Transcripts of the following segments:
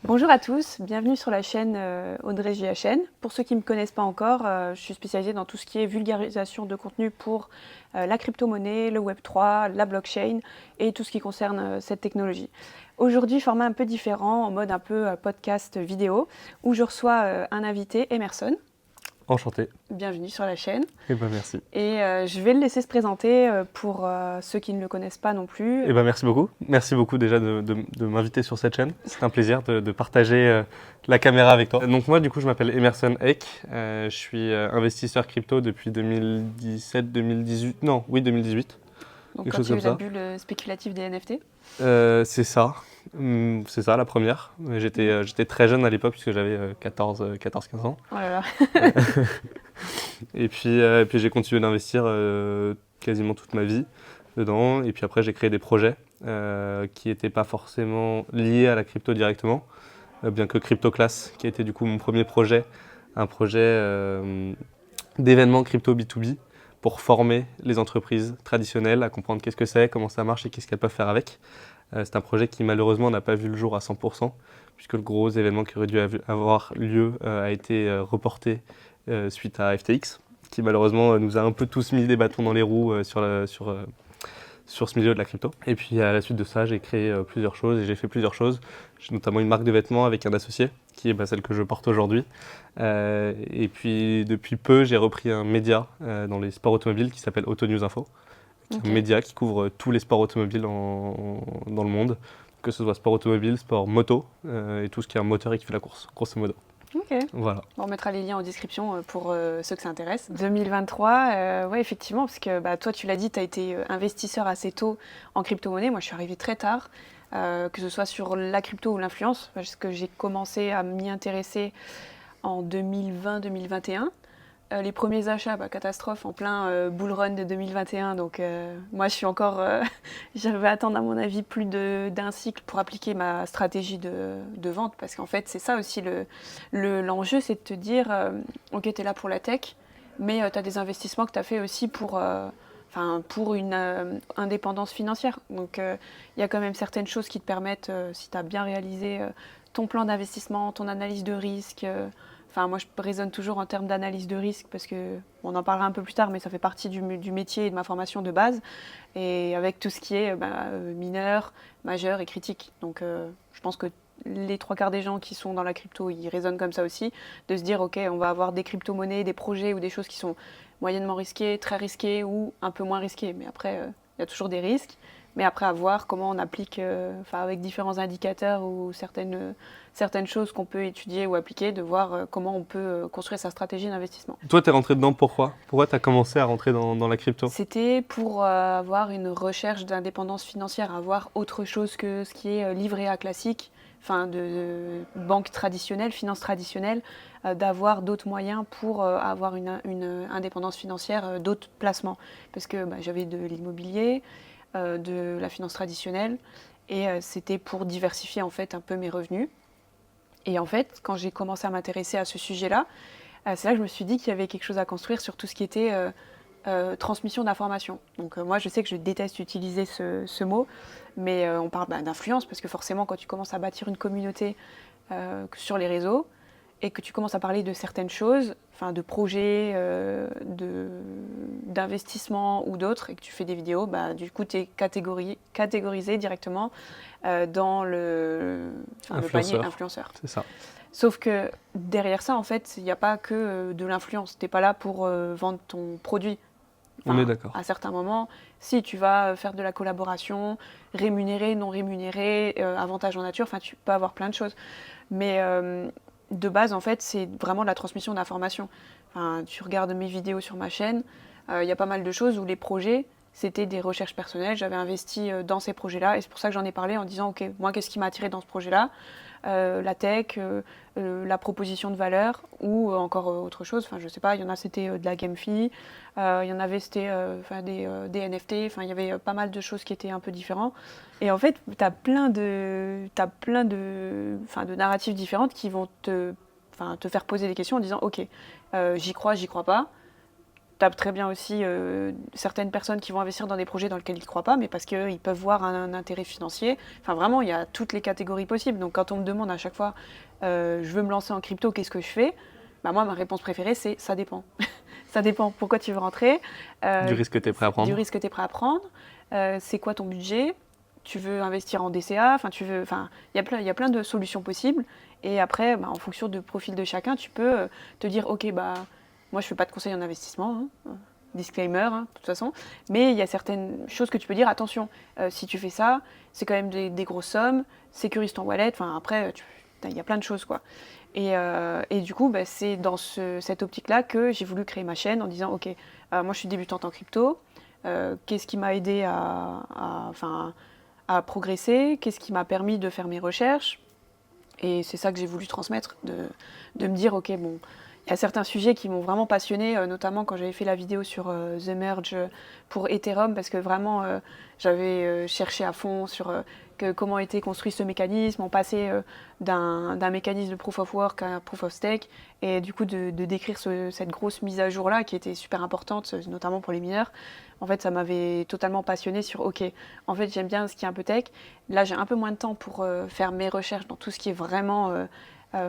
Bonjour à tous, bienvenue sur la chaîne Audrey JHN. Pour ceux qui ne me connaissent pas encore, je suis spécialisée dans tout ce qui est vulgarisation de contenu pour la crypto-monnaie, le Web3, la blockchain et tout ce qui concerne cette technologie. Aujourd'hui, format un peu différent, en mode un peu podcast vidéo, où je reçois un invité, Emerson. Enchanté. Bienvenue sur la chaîne. Eh ben merci. Et je vais le laisser se présenter pour ceux qui ne le connaissent pas non plus. Eh ben merci beaucoup. Merci beaucoup déjà de m'inviter sur cette chaîne. C'est un plaisir de partager la caméra avec toi. Donc moi du coup je m'appelle Emerson Eck. Je suis investisseur crypto depuis 2017-2018. Non, oui 2018. Donc Quelque quand chose il y a eu comme la ça. bulle spéculative des NFT. C'est ça. C'est ça la première. J'étais très jeune à l'époque puisque j'avais 14-15 ans. Oh là là. Et puis j'ai continué d'investir quasiment toute ma vie dedans. Et puis après, j'ai créé des projets qui n'étaient pas forcément liés à la crypto directement, bien que CryptoClass, qui a été du coup mon premier projet, un projet d'événement crypto B2B pour former les entreprises traditionnelles à comprendre qu'est-ce que c'est, comment ça marche et qu'est-ce qu'elles peuvent faire avec. C'est un projet qui malheureusement n'a pas vu le jour à 100%, puisque le gros événement qui aurait dû avoir lieu a été reporté suite à FTX, qui malheureusement nous a un peu tous mis des bâtons dans les roues sur ce milieu de la crypto. Et puis à la suite de ça, j'ai créé plusieurs choses et j'ai fait plusieurs choses. J'ai notamment une marque de vêtements avec un associé, qui est celle que je porte aujourd'hui. Et puis depuis peu, j'ai repris un média dans les sports automobiles qui s'appelle Auto News Info, qui est un média qui couvre tous les sports automobiles dans le monde, que ce soit sport automobile, sport moto et tout ce qui est un moteur et qui fait la course, grosso modo. Ok. Voilà. On mettra les liens en description pour ceux que ça intéresse. 2023, ouais, effectivement, parce que toi, tu l'as dit, tu as été investisseur assez tôt en crypto-monnaie. Moi, je suis arrivée très tard, que ce soit sur la crypto ou l'influence, parce que j'ai commencé à m'y intéresser en 2020-2021. Les premiers achats, catastrophe, en plein bull run de 2021. Donc, moi, je suis encore. Je vais attendre, à mon avis, plus d'un cycle pour appliquer ma stratégie de vente. Parce qu'en fait, c'est ça aussi l'enjeu, c'est de te dire ok, tu es là pour la tech, mais tu as des investissements que tu as fait aussi pour une indépendance financière. Donc, il y a quand même certaines choses qui te permettent, si tu as bien réalisé ton plan d'investissement, ton analyse de risque. Moi, je raisonne toujours en termes d'analyse de risque parce que on en parlera un peu plus tard, mais ça fait partie du métier et de ma formation de base. Et avec tout ce qui est mineur, majeur et critique. Donc, je pense que les trois quarts des gens qui sont dans la crypto, ils raisonnent comme ça aussi, de se dire ok, on va avoir des crypto-monnaies, des projets ou des choses qui sont moyennement risquées, très risquées ou un peu moins risquées. Mais après, il y a toujours des risques. Mais après, à voir comment on applique, avec différents indicateurs ou certaines choses qu'on peut étudier ou appliquer, de voir comment on peut construire sa stratégie d'investissement. Toi, t'es rentré dedans pourquoi? Pourquoi t'as commencé à rentrer dans la crypto? C'était pour avoir une recherche d'indépendance financière, avoir autre chose que ce qui est livret A classique, de banque traditionnelle, finance traditionnelle, d'avoir d'autres moyens pour avoir une indépendance financière, d'autres placements. Parce que j'avais de l'immobilier, de la finance traditionnelle, et c'était pour diversifier en fait un peu mes revenus. Et en fait, quand j'ai commencé à m'intéresser à ce sujet-là, c'est là que je me suis dit qu'il y avait quelque chose à construire sur tout ce qui était transmission d'informations. Donc moi, je sais que je déteste utiliser ce mot, mais on parle d'influence, parce que forcément, quand tu commences à bâtir une communauté sur les réseaux, et que tu commences à parler de certaines choses, de projets, d'investissement ou d'autres, et que tu fais des vidéos, du coup, tu es catégorisé directement dans le panier influenceur. C'est ça. Sauf que derrière ça, en fait, il n'y a pas que de l'influence. Tu n'es pas là pour vendre ton produit. On est d'accord. À certains moments, si tu vas faire de la collaboration, rémunéré, non rémunéré, avantage en nature, tu peux avoir plein de choses. Mais de base, en fait, c'est vraiment de la transmission d'informations. Tu regardes mes vidéos sur ma chaîne, il y a pas mal de choses où les projets, c'était des recherches personnelles. J'avais investi dans ces projets-là et c'est pour ça que j'en ai parlé en disant, ok, moi, qu'est-ce qui m'a attiré dans ce projet-là? La tech, la proposition de valeur ou encore autre chose. Je sais pas, il y en a c'était de la GameFi, il y en avait c'était des NFT, il y avait pas mal de choses qui étaient un peu différentes. Et en fait, tu as plein de narratifs différentes qui vont te faire poser des questions en disant ok, j'y crois pas. tape très bien aussi certaines personnes qui vont investir dans des projets dans lesquels ils ne croient pas, mais parce qu'ils peuvent voir un intérêt financier. Enfin, vraiment, il y a toutes les catégories possibles. Donc, quand on me demande à chaque fois, je veux me lancer en crypto, qu'est-ce que je fais? Bah, moi, ma réponse préférée, c'est ça dépend. Ça dépend. Pourquoi tu veux rentrer? Du risque que tu es prêt à prendre. Du risque que tu es prêt à prendre. C'est quoi ton budget? Tu veux investir en DCA? Enfin, il y a plein de solutions possibles. Et après, bah, en fonction du profil de chacun, tu peux te dire, ok, bah, moi, je fais pas de conseil en investissement. Disclaimer, de toute façon. Mais il y a certaines choses que tu peux dire, attention, si tu fais ça, c'est quand même des grosses sommes, sécurise ton wallet. Enfin, après, il y a plein de choses, quoi. Et du coup, bah, c'est dans cette optique-là que j'ai voulu créer ma chaîne en disant, ok, moi, je suis débutante en crypto. Qu'est-ce qui m'a aidé à progresser? Qu'est-ce qui m'a permis de faire mes recherches? Et c'est ça que j'ai voulu transmettre, de me dire, ok, bon, il y a certains sujets qui m'ont vraiment passionnée, notamment quand j'avais fait la vidéo sur The Merge pour Ethereum, parce que vraiment, j'avais cherché à fond sur comment était construit ce mécanisme. On passait d'un mécanisme de Proof of Work à Proof of Stake, et du coup de décrire cette grosse mise à jour-là, qui était super importante, notamment pour les mineurs. En fait, ça m'avait totalement passionnée sur, ok, en fait, j'aime bien ce qui est un peu tech. Là, j'ai un peu moins de temps pour faire mes recherches dans tout ce qui est vraiment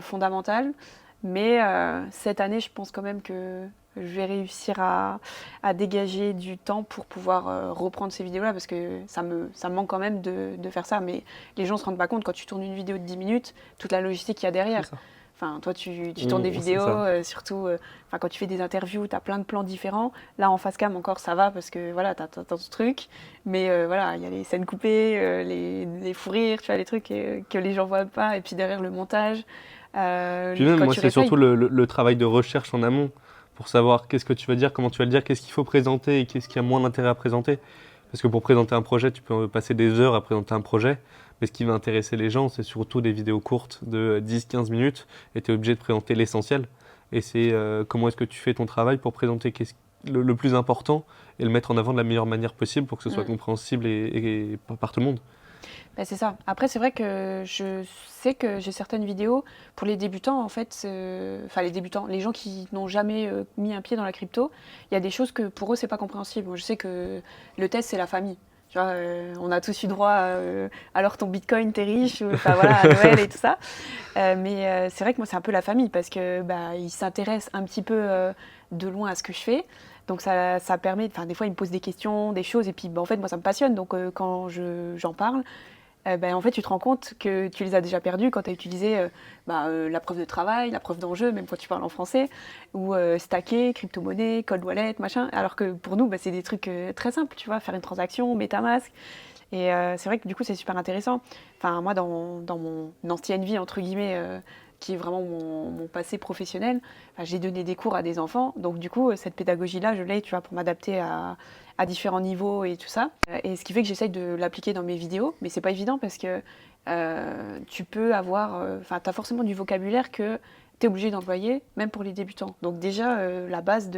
fondamental. Mais cette année, je pense quand même que je vais réussir à dégager du temps pour pouvoir reprendre ces vidéos-là, parce que ça me manque quand même de faire ça. Mais les gens ne se rendent pas compte, quand tu tournes une vidéo de 10 minutes, toute la logistique qu'il y a derrière. Enfin, toi, tu tournes des vidéos, surtout quand tu fais des interviews, tu as plein de plans différents. Là, en face cam, encore, ça va parce que voilà, tu as ton truc. Mais voilà, il y a les scènes coupées, les fous rires, tu vois, les trucs que les gens voient pas. Et puis derrière, le montage. Puis même, moi, c'est surtout le travail de recherche en amont pour savoir qu'est-ce que tu vas dire, comment tu vas le dire, qu'est-ce qu'il faut présenter et qu'est-ce qui a moins d'intérêt à présenter. Parce que pour présenter un projet, tu peux passer des heures à présenter un projet. Mais ce qui va intéresser les gens, c'est surtout des vidéos courtes de 10-15 minutes et tu es obligé de présenter l'essentiel. Et c'est comment est-ce que tu fais ton travail pour présenter le plus important et le mettre en avant de la meilleure manière possible pour que ce soit compréhensible et par tout le monde. Ben c'est ça. Après, c'est vrai que je sais que j'ai certaines vidéos pour les débutants, en fait, enfin les débutants, les gens qui n'ont jamais mis un pied dans la crypto, il y a des choses que pour eux, c'est pas compréhensible. Moi, je sais que le test, c'est la famille. Tu vois, on a tous eu droit à alors ton bitcoin, t'es riche, enfin voilà, à Noël et tout ça. Mais c'est vrai que moi, c'est un peu la famille parce que bah, ils s'intéressent un petit peu de loin à ce que je fais. Donc ça permet, enfin des fois ils me posent des questions, des choses, et puis bah, en fait moi ça me passionne. Donc quand j'en parle, en fait tu te rends compte que tu les as déjà perdus quand tu as utilisé la preuve de travail, la preuve d'enjeu, même quand tu parles en français, ou stacker, crypto-monnaie, cold wallet, machin. Alors que pour nous, c'est des trucs très simples, tu vois, faire une transaction, MetaMask. Et c'est vrai que du coup c'est super intéressant. Enfin moi dans mon ancienne vie, entre guillemets, qui est vraiment mon passé professionnel, j'ai donné des cours à des enfants. Donc du coup, cette pédagogie-là, je l'ai, tu vois, pour m'adapter à différents niveaux et tout ça. Et ce qui fait que j'essaye de l'appliquer dans mes vidéos, mais c'est pas évident parce que tu peux avoir, tu as forcément du vocabulaire que tu es obligé d'employer, même pour les débutants. Donc déjà, la base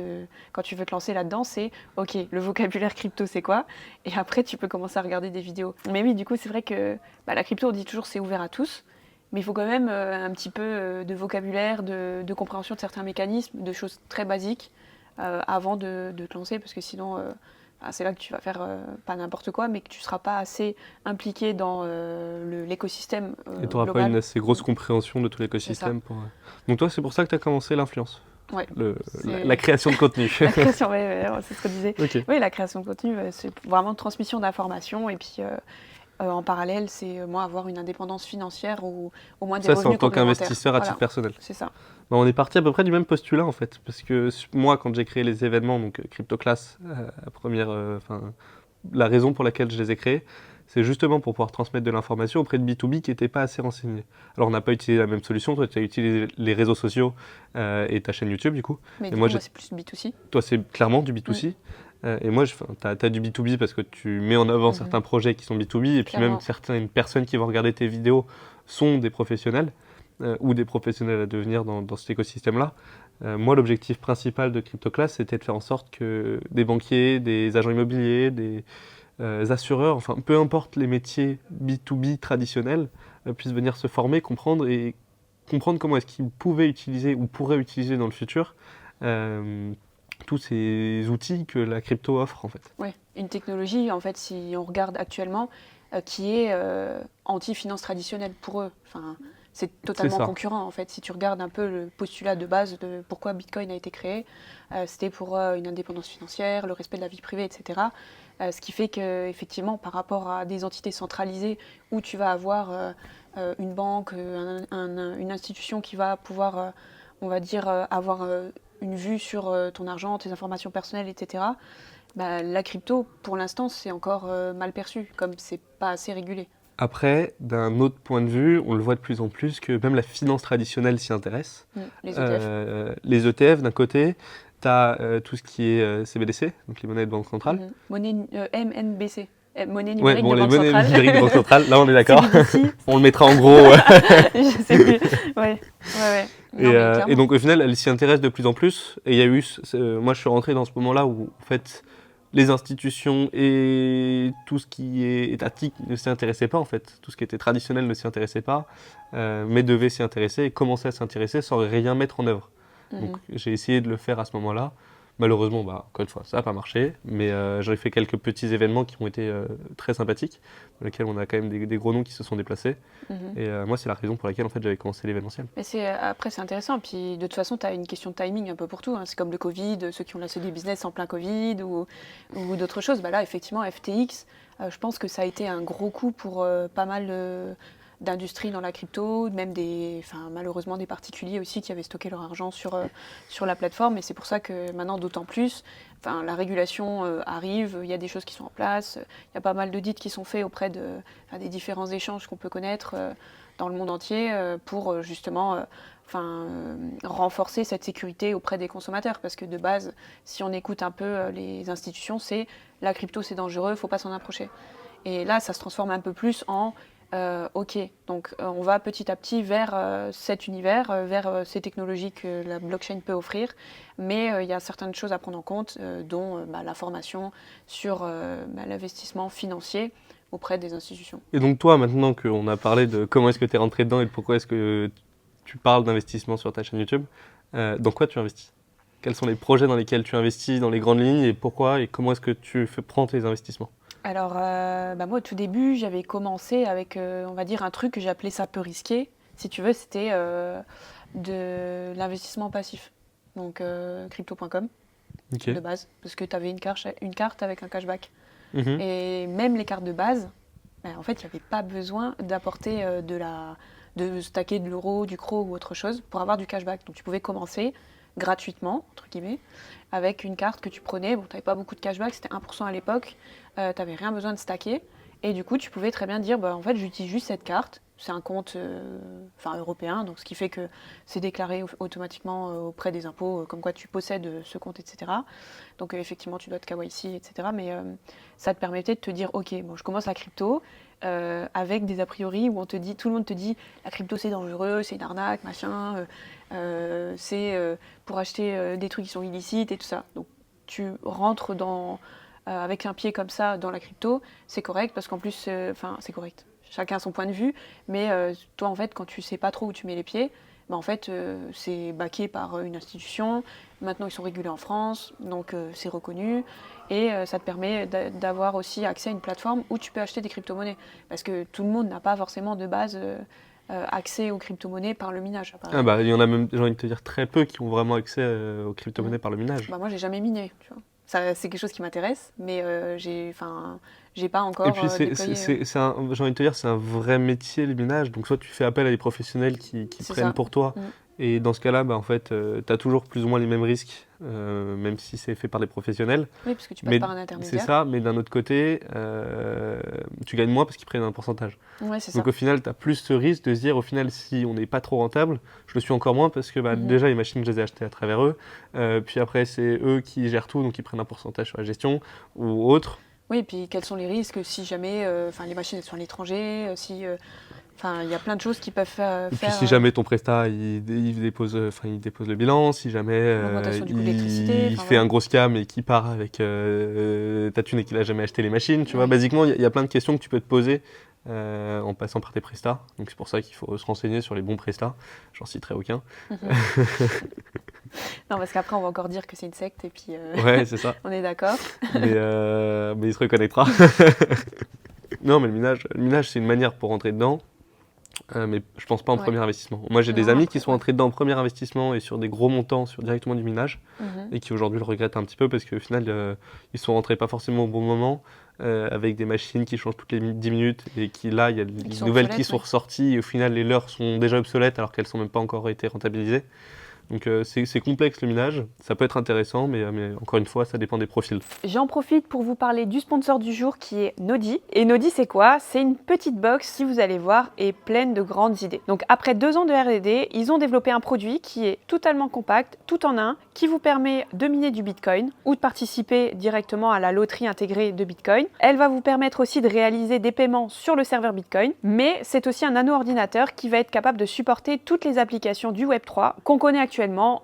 quand tu veux te lancer là-dedans, c'est, ok, le vocabulaire crypto, c'est quoi? Et après, tu peux commencer à regarder des vidéos. Mais oui, du coup, c'est vrai que la crypto, on dit toujours c'est ouvert à tous. Mais il faut quand même un petit peu de vocabulaire, de compréhension de certains mécanismes, de choses très basiques avant de te lancer, parce que sinon, c'est là que tu vas faire pas n'importe quoi, mais que tu ne seras pas assez impliqué dans l'écosystème et tu n'auras pas une assez grosse compréhension de tout l'écosystème. Donc toi, c'est pour ça que tu as commencé l'influence. Ouais, la création de contenu. La création, c'est ce qu'on disait. Okay. Oui, la création de contenu, c'est vraiment de transmission d'informations, et puis en parallèle, c'est moi avoir une indépendance financière ou au moins des revenus complémentaires. Ça, c'est en tant qu'investisseur à titre personnel. C'est ça. On est parti à peu près du même postulat en fait, parce que moi, quand j'ai créé les événements, donc CryptoClass, la raison pour laquelle je les ai créés, c'est justement pour pouvoir transmettre de l'information auprès de B2B qui n'étaient pas assez renseignés. Alors on n'a pas utilisé la même solution, toi tu as utilisé les réseaux sociaux et ta chaîne YouTube du coup. Mais moi c'est plus B2C. Toi c'est clairement du B2C. Et moi, tu as du B2B parce que tu mets en avant certains projets qui sont B2B, et puis même certaines personnes qui vont regarder tes vidéos sont des professionnels, ou des professionnels à devenir dans cet écosystème-là. Moi, l'objectif principal de CryptoClass, c'était de faire en sorte que des banquiers, des agents immobiliers, des assureurs, enfin peu importe les métiers B2B traditionnels, puissent venir se former, comprendre comment est-ce qu'ils pouvaient utiliser ou pourraient utiliser dans le futur tous ces outils que la crypto offre en fait. Oui, une technologie, en fait, si on regarde actuellement, qui est anti-finance traditionnelle pour eux. Enfin, c'est totalement ça. concurrent, en fait. Si tu regardes un peu le postulat de base de pourquoi Bitcoin a été créé, c'était pour une indépendance financière, le respect de la vie privée, etc. Ce qui fait qu'effectivement, par rapport à des entités centralisées où tu vas avoir une banque, une institution qui va pouvoir, on va dire, avoir une vue sur ton argent, tes informations personnelles, etc., bah, la crypto, pour l'instant, c'est encore mal perçu, comme c'est pas assez régulé. Après, d'un autre point de vue, on le voit de plus en plus que même la finance traditionnelle s'y intéresse. Les ETF. Les ETF d'un côté, tu as tout ce qui est CBDC, donc les monnaies de banque centrale. Monnaie MNBC, monnaie Ouais, numérique bon, de les banque monnaies centrale. numériques de banque centrale, là on est d'accord. CBDC, On le mettra en gros. je sais plus. Ouais. Non, mais Et donc au final, elle s'y intéresse de plus en plus. Et il y a eu, moi je suis rentré dans ce moment-là où en fait les institutions et tout ce qui est étatique ne s'y intéressaient pas en fait. Tout ce qui était traditionnel ne s'y intéressait pas, mais devait s'y intéresser et commencer à s'intéresser sans rien mettre en œuvre. Donc j'ai essayé de le faire à ce moment-là. Malheureusement, encore une fois, ça n'a pas marché, mais j'ai fait quelques petits événements qui ont été très sympathiques, dans lesquels on a quand même des gros noms qui se sont déplacés. Et moi, c'est la raison pour laquelle en fait, j'avais commencé l'événementiel. Mais après, c'est intéressant. Puis de toute façon, tu as une question de timing un peu pour tout. Hein. C'est comme le Covid, ceux qui ont lancé du business en plein Covid ou d'autres choses. Bah là, effectivement, FTX, je pense que ça a été un gros coup pour pas mal d'industries dans la crypto, même malheureusement des particuliers aussi qui avaient stocké leur argent sur la plateforme. Et c'est pour ça que maintenant, d'autant plus, la régulation arrive, il y a des choses qui sont en place, il y a pas mal d'audits qui sont faits auprès des différents échanges qu'on peut connaître dans le monde entier pour justement renforcer cette sécurité auprès des consommateurs. Parce que de base, si on écoute un peu les institutions, c'est la crypto c'est dangereux, il ne faut pas s'en approcher. Et là, ça se transforme un peu plus en ok, donc on va petit à petit vers cet univers, vers ces technologies que la blockchain peut offrir, mais il y a certaines choses à prendre en compte, dont la formation sur l'investissement financier auprès des institutions. Et donc toi, maintenant qu'on a parlé de comment est-ce que tu es rentré dedans et de pourquoi est-ce que tu parles d'investissement sur ta chaîne YouTube, dans quoi tu investis? Quels sont les projets dans lesquels tu investis dans les grandes lignes et pourquoi et comment est-ce que tu prends tes investissements? Alors, moi, au tout début, j'avais commencé avec, on va dire, un truc que j'appelais ça peu risqué. Si tu veux, c'était de l'investissement passif. Donc, crypto.com, Ok. de base, parce que tu avais une carte avec un cashback. Mhm. Et même les cartes de base, en fait, il n'y avait pas besoin d'apporter de stacker de l'euro, du CRO ou autre chose pour avoir du cashback. Donc, tu pouvais commencer gratuitement, entre guillemets, avec une carte que tu prenais. Bon, tu n'avais pas beaucoup de cashback, c'était 1% à l'époque. Tu n'avais rien besoin de stacker. Et du coup, tu pouvais très bien dire, en fait, j'utilise juste cette carte. C'est un compte européen, donc ce qui fait que c'est déclaré automatiquement auprès des impôts, comme quoi tu possèdes ce compte, etc. Donc effectivement, tu dois te KYC, etc. Mais ça te permettait de te dire, ok, je commence la crypto avec des a priori où tout le monde te dit, la crypto c'est dangereux, c'est une arnaque, machin, c'est pour acheter des trucs qui sont illicites et tout ça. Donc tu rentres avec un pied comme ça dans la crypto, c'est correct parce qu'en plus, c'est correct. Chacun a son point de vue, mais toi en fait, quand tu sais pas trop où tu mets les pieds, en fait, c'est backé par une institution. Maintenant, ils sont régulés en France, donc c'est reconnu. Et ça te permet d'avoir aussi accès à une plateforme où tu peux acheter des crypto-monnaies. Parce que tout le monde n'a pas forcément de base accès aux crypto-monnaies par le minage. Il y en a même, j'ai envie de te dire, très peu qui ont vraiment accès aux crypto-monnaies par le minage. Moi, j'ai jamais miné, tu vois. C'est quelque chose qui m'intéresse, mais j'ai pas encore Et puis, déployé. j'ai envie de te dire, c'est un vrai métier, le minage. Donc, soit tu fais appel à des professionnels qui prennent ça. pour toi. Et dans ce cas-là, en fait, tu as toujours plus ou moins les mêmes risques, même si c'est fait par des professionnels. Oui, parce que tu passes par un intermédiaire. C'est ça, mais d'un autre côté, tu gagnes moins parce qu'ils prennent un pourcentage. Ouais, c'est Donc ça. au final, tu as plus ce risque de se dire, au final, si on n'est pas trop rentable, je le suis encore moins parce que déjà, les machines, je les ai achetées à travers eux. Puis après, c'est eux qui gèrent tout, donc ils prennent un pourcentage sur la gestion ou autre. Oui, et puis quels sont les risques si jamais les machines elles sont à l'étranger, il y a plein de choses qui peuvent faire. Et puis si jamais ton prestat il dépose le bilan, si jamais L'augmentation du coût de l'électricité, il fait un gros scam et qu'il part avec ta thune et qu'il a jamais acheté les machines, tu vois, basiquement il y a plein de questions que tu peux te poser en passant par tes prestats. Donc c'est pour ça qu'il faut se renseigner sur les bons prestats. J'en citerai aucun. Non, parce qu'après, on va encore dire que c'est une secte et puis Ouais, c'est ça. on est d'accord. Mais il se reconnaîtra. Non, mais le minage, c'est une manière pour rentrer dedans. Mais je pense pas en Ouais. premier investissement. Moi, j'ai des Non, amis après, qui sont ouais. entrés dedans en premier investissement et sur des gros montants sur directement du minage Mhm. et qui aujourd'hui le regrettent un petit peu parce qu'au final, ils sont rentrés pas forcément au bon moment avec des machines qui changent toutes les 10 minutes et qui là, il y a des sont nouvelles qui obsolètes, sont ouais. ressorties et au final, les leurs sont déjà obsolètes alors qu'elles sont même pas encore été rentabilisées. Donc c'est complexe le minage, ça peut être intéressant, mais encore une fois, ça dépend des profils. J'en profite pour vous parler du sponsor du jour qui est Nodi. Et Nodi, c'est quoi? C'est une petite box, si vous allez voir, est pleine de grandes idées. Donc après 2 ans de R&D, ils ont développé un produit qui est totalement compact, tout en un, qui vous permet de miner du Bitcoin ou de participer directement à la loterie intégrée de Bitcoin. Elle va vous permettre aussi de réaliser des paiements sur le serveur Bitcoin, mais c'est aussi un nano-ordinateur qui va être capable de supporter toutes les applications du Web3 qu'on connaît actuellement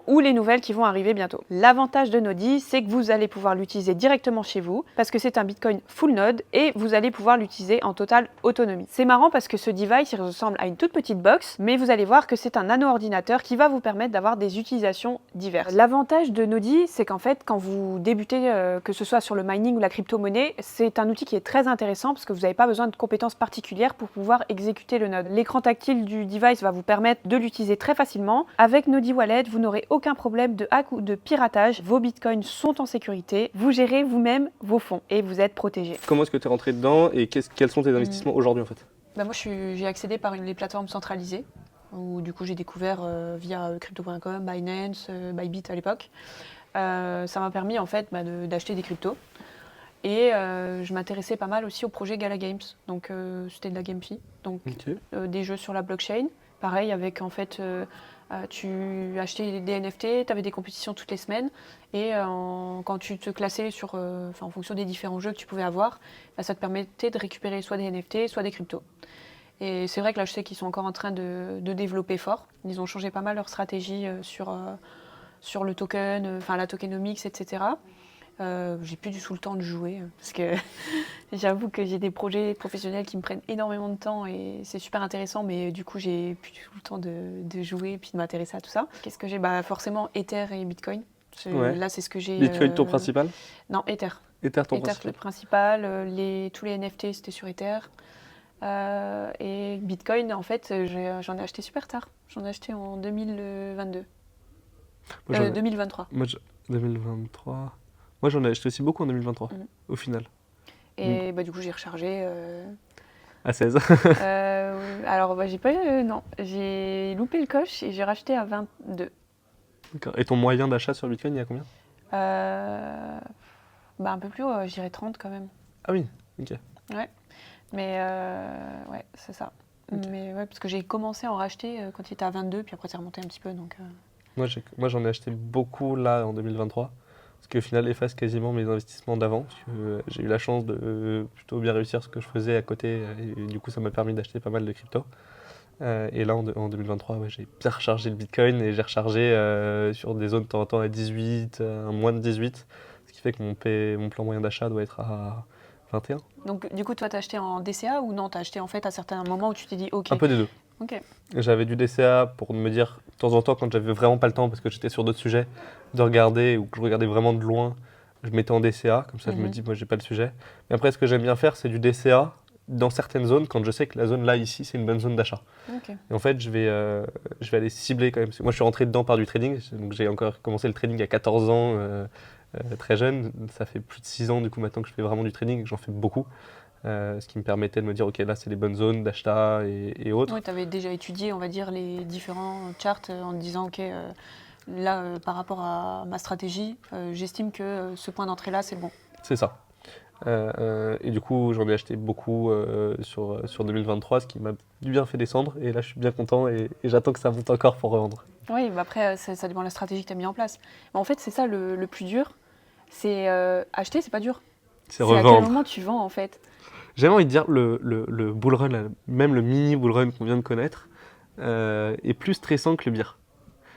ou les nouvelles qui vont arriver bientôt. L'avantage de Nodi, c'est que vous allez pouvoir l'utiliser directement chez vous parce que c'est un Bitcoin full node et vous allez pouvoir l'utiliser en totale autonomie. C'est marrant parce que ce device, il ressemble à une toute petite box, mais vous allez voir que c'est un nano-ordinateur qui va vous permettre d'avoir des utilisations diverses. L'avantage de Nodi, c'est qu'en fait, quand vous débutez, que ce soit sur le mining ou la crypto-monnaie, c'est un outil qui est très intéressant parce que vous n'avez pas besoin de compétences particulières pour pouvoir exécuter le node. L'écran tactile du device va vous permettre de l'utiliser très facilement. Avec Nodi Wallet, vous n'aurez aucun problème de hack ou de piratage. Vos bitcoins sont en sécurité. Vous gérez vous-même vos fonds et vous êtes protégé. Comment est-ce que tu es rentré dedans et quels sont tes investissements aujourd'hui en fait? Bah moi, j'ai accédé par les plateformes centralisées où du coup j'ai découvert via crypto.com, Binance, Bybit à l'époque. Ça m'a permis en fait d'acheter des cryptos. Et je m'intéressais pas mal aussi au projet Gala Games. Donc c'était de la GameFi, donc Ok. des jeux sur la blockchain. Pareil avec en fait, tu achetais des NFT, tu avais des compétitions toutes les semaines. Et quand tu te classais en fonction des différents jeux que tu pouvais avoir, bah, ça te permettait de récupérer soit des NFT, soit des cryptos. Et c'est vrai que là, je sais qu'ils sont encore en train de développer fort. Ils ont changé pas mal leur stratégie sur le token, la tokenomics, etc. J'ai plus du tout le temps de jouer parce que j'avoue que j'ai des projets professionnels qui me prennent énormément de temps et c'est super intéressant, mais du coup, j'ai plus du tout le temps de jouer et puis de m'intéresser à tout ça. Qu'est-ce que j'ai? Bah, forcément, Ether et Bitcoin. Ouais. Là, c'est ce que j'ai. Bitcoin ton principal? Non, Ether. Ether ton Ether, principal? le principal. Tous les NFT, c'était sur Ether. Et Bitcoin, en fait, j'en ai acheté super tard. J'en ai acheté en 2022. Moi, j'en ai- 2023. 2023. Moi j'en ai acheté aussi beaucoup en 2023 Mhm. au final. Et bah, du coup, j'ai rechargé. À 16. Alors, bah, j'ai pas non, j'ai loupé le coche et j'ai racheté à 22. D'accord. Et ton moyen d'achat sur Bitcoin, il y a combien? Bah, un peu plus haut, je dirais 30 quand même. Ah oui, ok. Ouais, mais ouais, c'est ça. Ok. Mais ouais, parce que j'ai commencé à en racheter quand il était à 22, puis après c'est remonté un petit peu. Donc, Moi j'en ai acheté beaucoup là en 2023. Ce qui au final efface quasiment mes investissements d'avant. Parce que j'ai eu la chance de plutôt bien réussir ce que je faisais à côté. Et du coup ça m'a permis d'acheter pas mal de crypto. Et là en 2023, ouais, j'ai bien rechargé le Bitcoin et j'ai rechargé sur des zones de temps en temps à 18, moins de 18. Ce qui fait que mon plan moyen d'achat doit être à 21. donc, du coup, toi, t'as acheté en DCA ou non? T'as acheté en fait à certains moments où tu t'es dit, ok, Un peu des deux. ok. J'avais du DCA pour me dire, de temps en temps, quand j'avais vraiment pas le temps, parce que j'étais sur d'autres sujets, de regarder ou que je regardais vraiment de loin, je mettais en DCA, comme ça je me Mhm. dis, moi j'ai pas le sujet. Mais après, ce que j'aime bien faire, c'est du DCA dans certaines zones, quand je sais que la zone là, ici, c'est une bonne zone d'achat. Ok. Et en fait, je vais aller cibler quand même. Moi, je suis rentré dedans par du trading, donc j'ai encore commencé le trading à 14 ans, très jeune. Ça fait plus de 6 ans, du coup, maintenant que je fais vraiment du trading et que j'en fais beaucoup. Ce qui me permettait de me dire, ok, là, c'est les bonnes zones d'achat et autres. Oui, tu avais déjà étudié, on va dire, les différents charts en te disant, ok, là, par rapport à ma stratégie, j'estime que ce point d'entrée-là, c'est le bon. C'est ça. Et du coup, j'en ai acheté beaucoup sur 2023, ce qui m'a bien fait descendre. Et là, je suis bien content et j'attends que ça monte encore pour revendre. Oui, bah après, ça dépend de la stratégie que tu as mis en place. Mais en fait, c'est ça le plus dur. C'est acheter, c'est pas dur. C'est C'est à quel revendre. moment tu vends, en fait. J'ai envie de dire, le bull run, là, même le mini bull run qu'on vient de connaître, est plus stressant que le bear.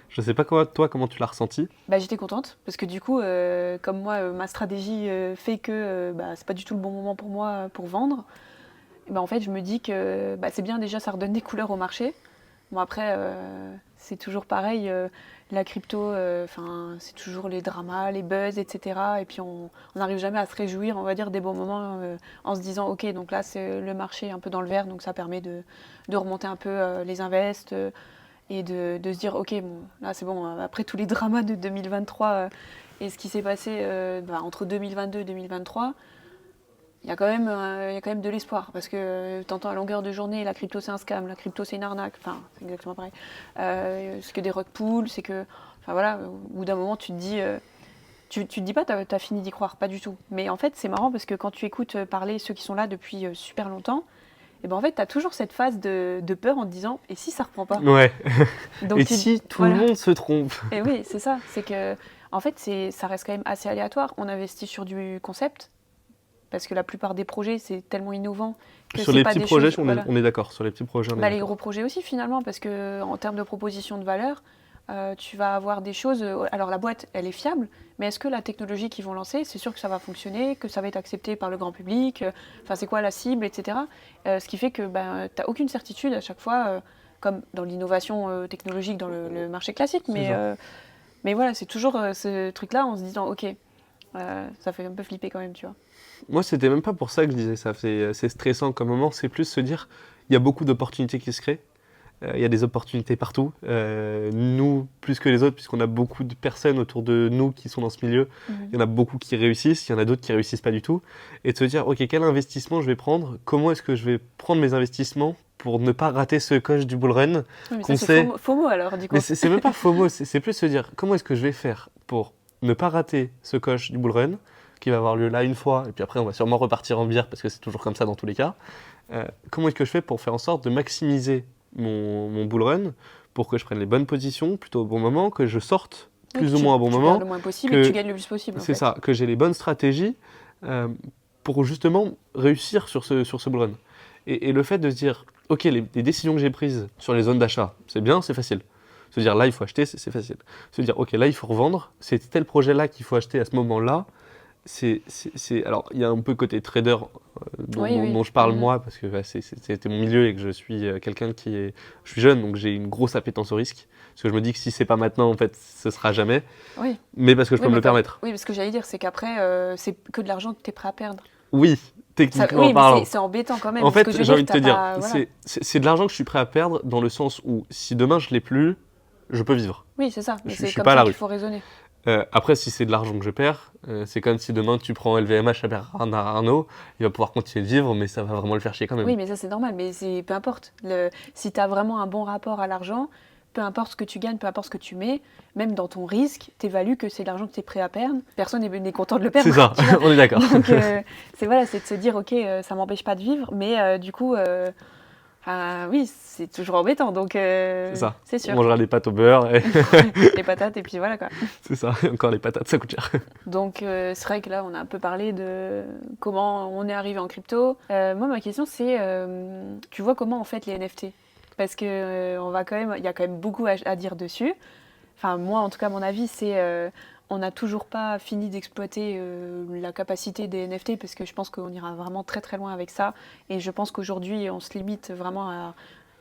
Je sais pas toi, comment tu l'as ressenti. Bah, j'étais contente, parce que du coup, comme moi, ma stratégie fait que bah, c'est pas du tout le bon moment pour moi pour vendre. Et bah, en fait, je me dis que bah, c'est bien déjà, ça redonne des couleurs au marché. Bon après, c'est toujours pareil, la crypto, c'est toujours les dramas, les buzz, etc. Et puis on n'arrive jamais à se réjouir, on va dire, des bons moments en se disant, ok, donc là c'est le marché un peu dans le vert, donc ça permet de remonter un peu les invests et de se dire, ok, bon, là c'est bon, après tous les dramas de 2023 et ce qui s'est passé entre 2022 et 2023, il y a quand même de l'espoir, parce que t'entends à longueur de journée, la crypto c'est un scam, la crypto c'est une arnaque, enfin c'est exactement pareil. C'est que des rug pools, c'est que, enfin voilà, au bout d'un moment tu te dis, tu te dis pas t'as fini d'y croire, pas du tout. Mais en fait c'est marrant parce que quand tu écoutes parler ceux qui sont là depuis super longtemps, et ben en fait t'as toujours cette phase de peur en te disant, et si ça reprend pas? Ouais. Donc Et si tout le monde se trompe? Et oui, c'est ça, c'est que, en fait ça reste quand même assez aléatoire. On investit sur du concept, parce que la plupart des projets, c'est tellement innovant que Sur c'est les pas petits des projets, choses... Voilà. on est d'accord. Sur les petits projets, on est Les d'accord. gros projets aussi, finalement, parce que en termes de proposition de valeur, tu vas avoir des choses... alors, la boîte, elle est fiable, mais est-ce que la technologie qu'ils vont lancer, c'est sûr que ça va fonctionner, que ça va être accepté par le grand public, c'est quoi la cible, etc. Ce qui fait que tu n'as aucune certitude à chaque fois, comme dans l'innovation technologique dans le marché classique, mais voilà, c'est toujours ce truc-là en se disant, ok, ça fait un peu flipper quand même, tu vois. Moi, c'était même pas pour ça que je disais ça. C'est stressant comme moment. C'est plus se dire, il y a beaucoup d'opportunités qui se créent. Il y a des opportunités partout. Nous, plus que les autres, puisqu'on a beaucoup de personnes autour de nous qui sont dans ce milieu. Il y en a beaucoup qui réussissent, il y en a d'autres qui réussissent pas du tout. Et de se dire, ok, quel investissement je vais prendre? Comment est-ce que je vais prendre mes investissements pour ne pas rater ce coche du bull run Oui, mais qu'on ça, sait. c'est FOMO alors, du coup. Mais c'est même pas FOMO, c'est plus se dire, comment est-ce que je vais faire pour ne pas rater ce coche du bull run qui va avoir lieu là une fois, et puis après on va sûrement repartir en bière parce que c'est toujours comme ça dans tous les cas. Comment est-ce que je fais pour faire en sorte de maximiser mon bull run pour que je prenne les bonnes positions plutôt au bon moment, que je sorte plus ou moins au bon tu moment, perds le moins possible que- et que tu gagnes le plus possible. c'est ça, que j'ai les bonnes stratégies pour justement réussir sur ce bull run. Et le fait de se dire, ok, les décisions que j'ai prises sur les zones d'achat, c'est bien, c'est facile. Se dire là il faut acheter, c'est facile. Se dire ok là il faut revendre, c'est tel projet là qu'il faut acheter à ce moment-là. Alors il y a un peu côté trader dont je parle moi parce que c'était mon milieu et que je suis quelqu'un je suis jeune donc j'ai une grosse appétence au risque. Parce que je me dis que si c'est pas maintenant en fait ce sera jamais. Oui. Mais parce que je peux me le permettre. Oui, parce que j'allais dire c'est qu'après c'est que de l'argent que tu es prêt à perdre. Oui, techniquement oui, parlant. mais c'est embêtant quand même. En fait, j'ai envie de te dire, voilà. c'est de l'argent que je suis prêt à perdre dans le sens où si demain je l'ai plus, je peux vivre. Oui, c'est ça. Mais Je c'est suis comme pas à ça la qu'il rue. faut raisonner. Après, si c'est de l'argent que je perds, c'est comme si demain tu prends LVMH à Bernard Arnault, il va pouvoir continuer de vivre, mais ça va vraiment le faire chier quand même. Oui, mais ça c'est normal. Mais peu importe. Si tu as vraiment un bon rapport à l'argent, peu importe ce que tu gagnes, peu importe ce que tu mets, même dans ton risque, tu évalues que c'est de l'argent que tu es prêt à perdre. Personne n'est content de le perdre. C'est ça, on est d'accord. Donc, c'est de se dire, ok, ça m'empêche pas de vivre, mais du coup, oui, c'est toujours embêtant. Donc, C'est ça. c'est sûr. On mangera des pâtes au beurre. Et Les patates, et puis voilà quoi. c'est ça, et encore les patates, ça coûte cher. Donc, c'est vrai que là, on a un peu parlé de comment on est arrivé en crypto. Moi, ma question, c'est, tu vois comment on fait les NFT? Parce que il y a quand même beaucoup à dire dessus. Enfin, moi, en tout cas, mon avis, c'est on n'a toujours pas fini d'exploiter la capacité des NFT parce que je pense qu'on ira vraiment très très loin avec ça. Et je pense qu'aujourd'hui, on se limite vraiment à,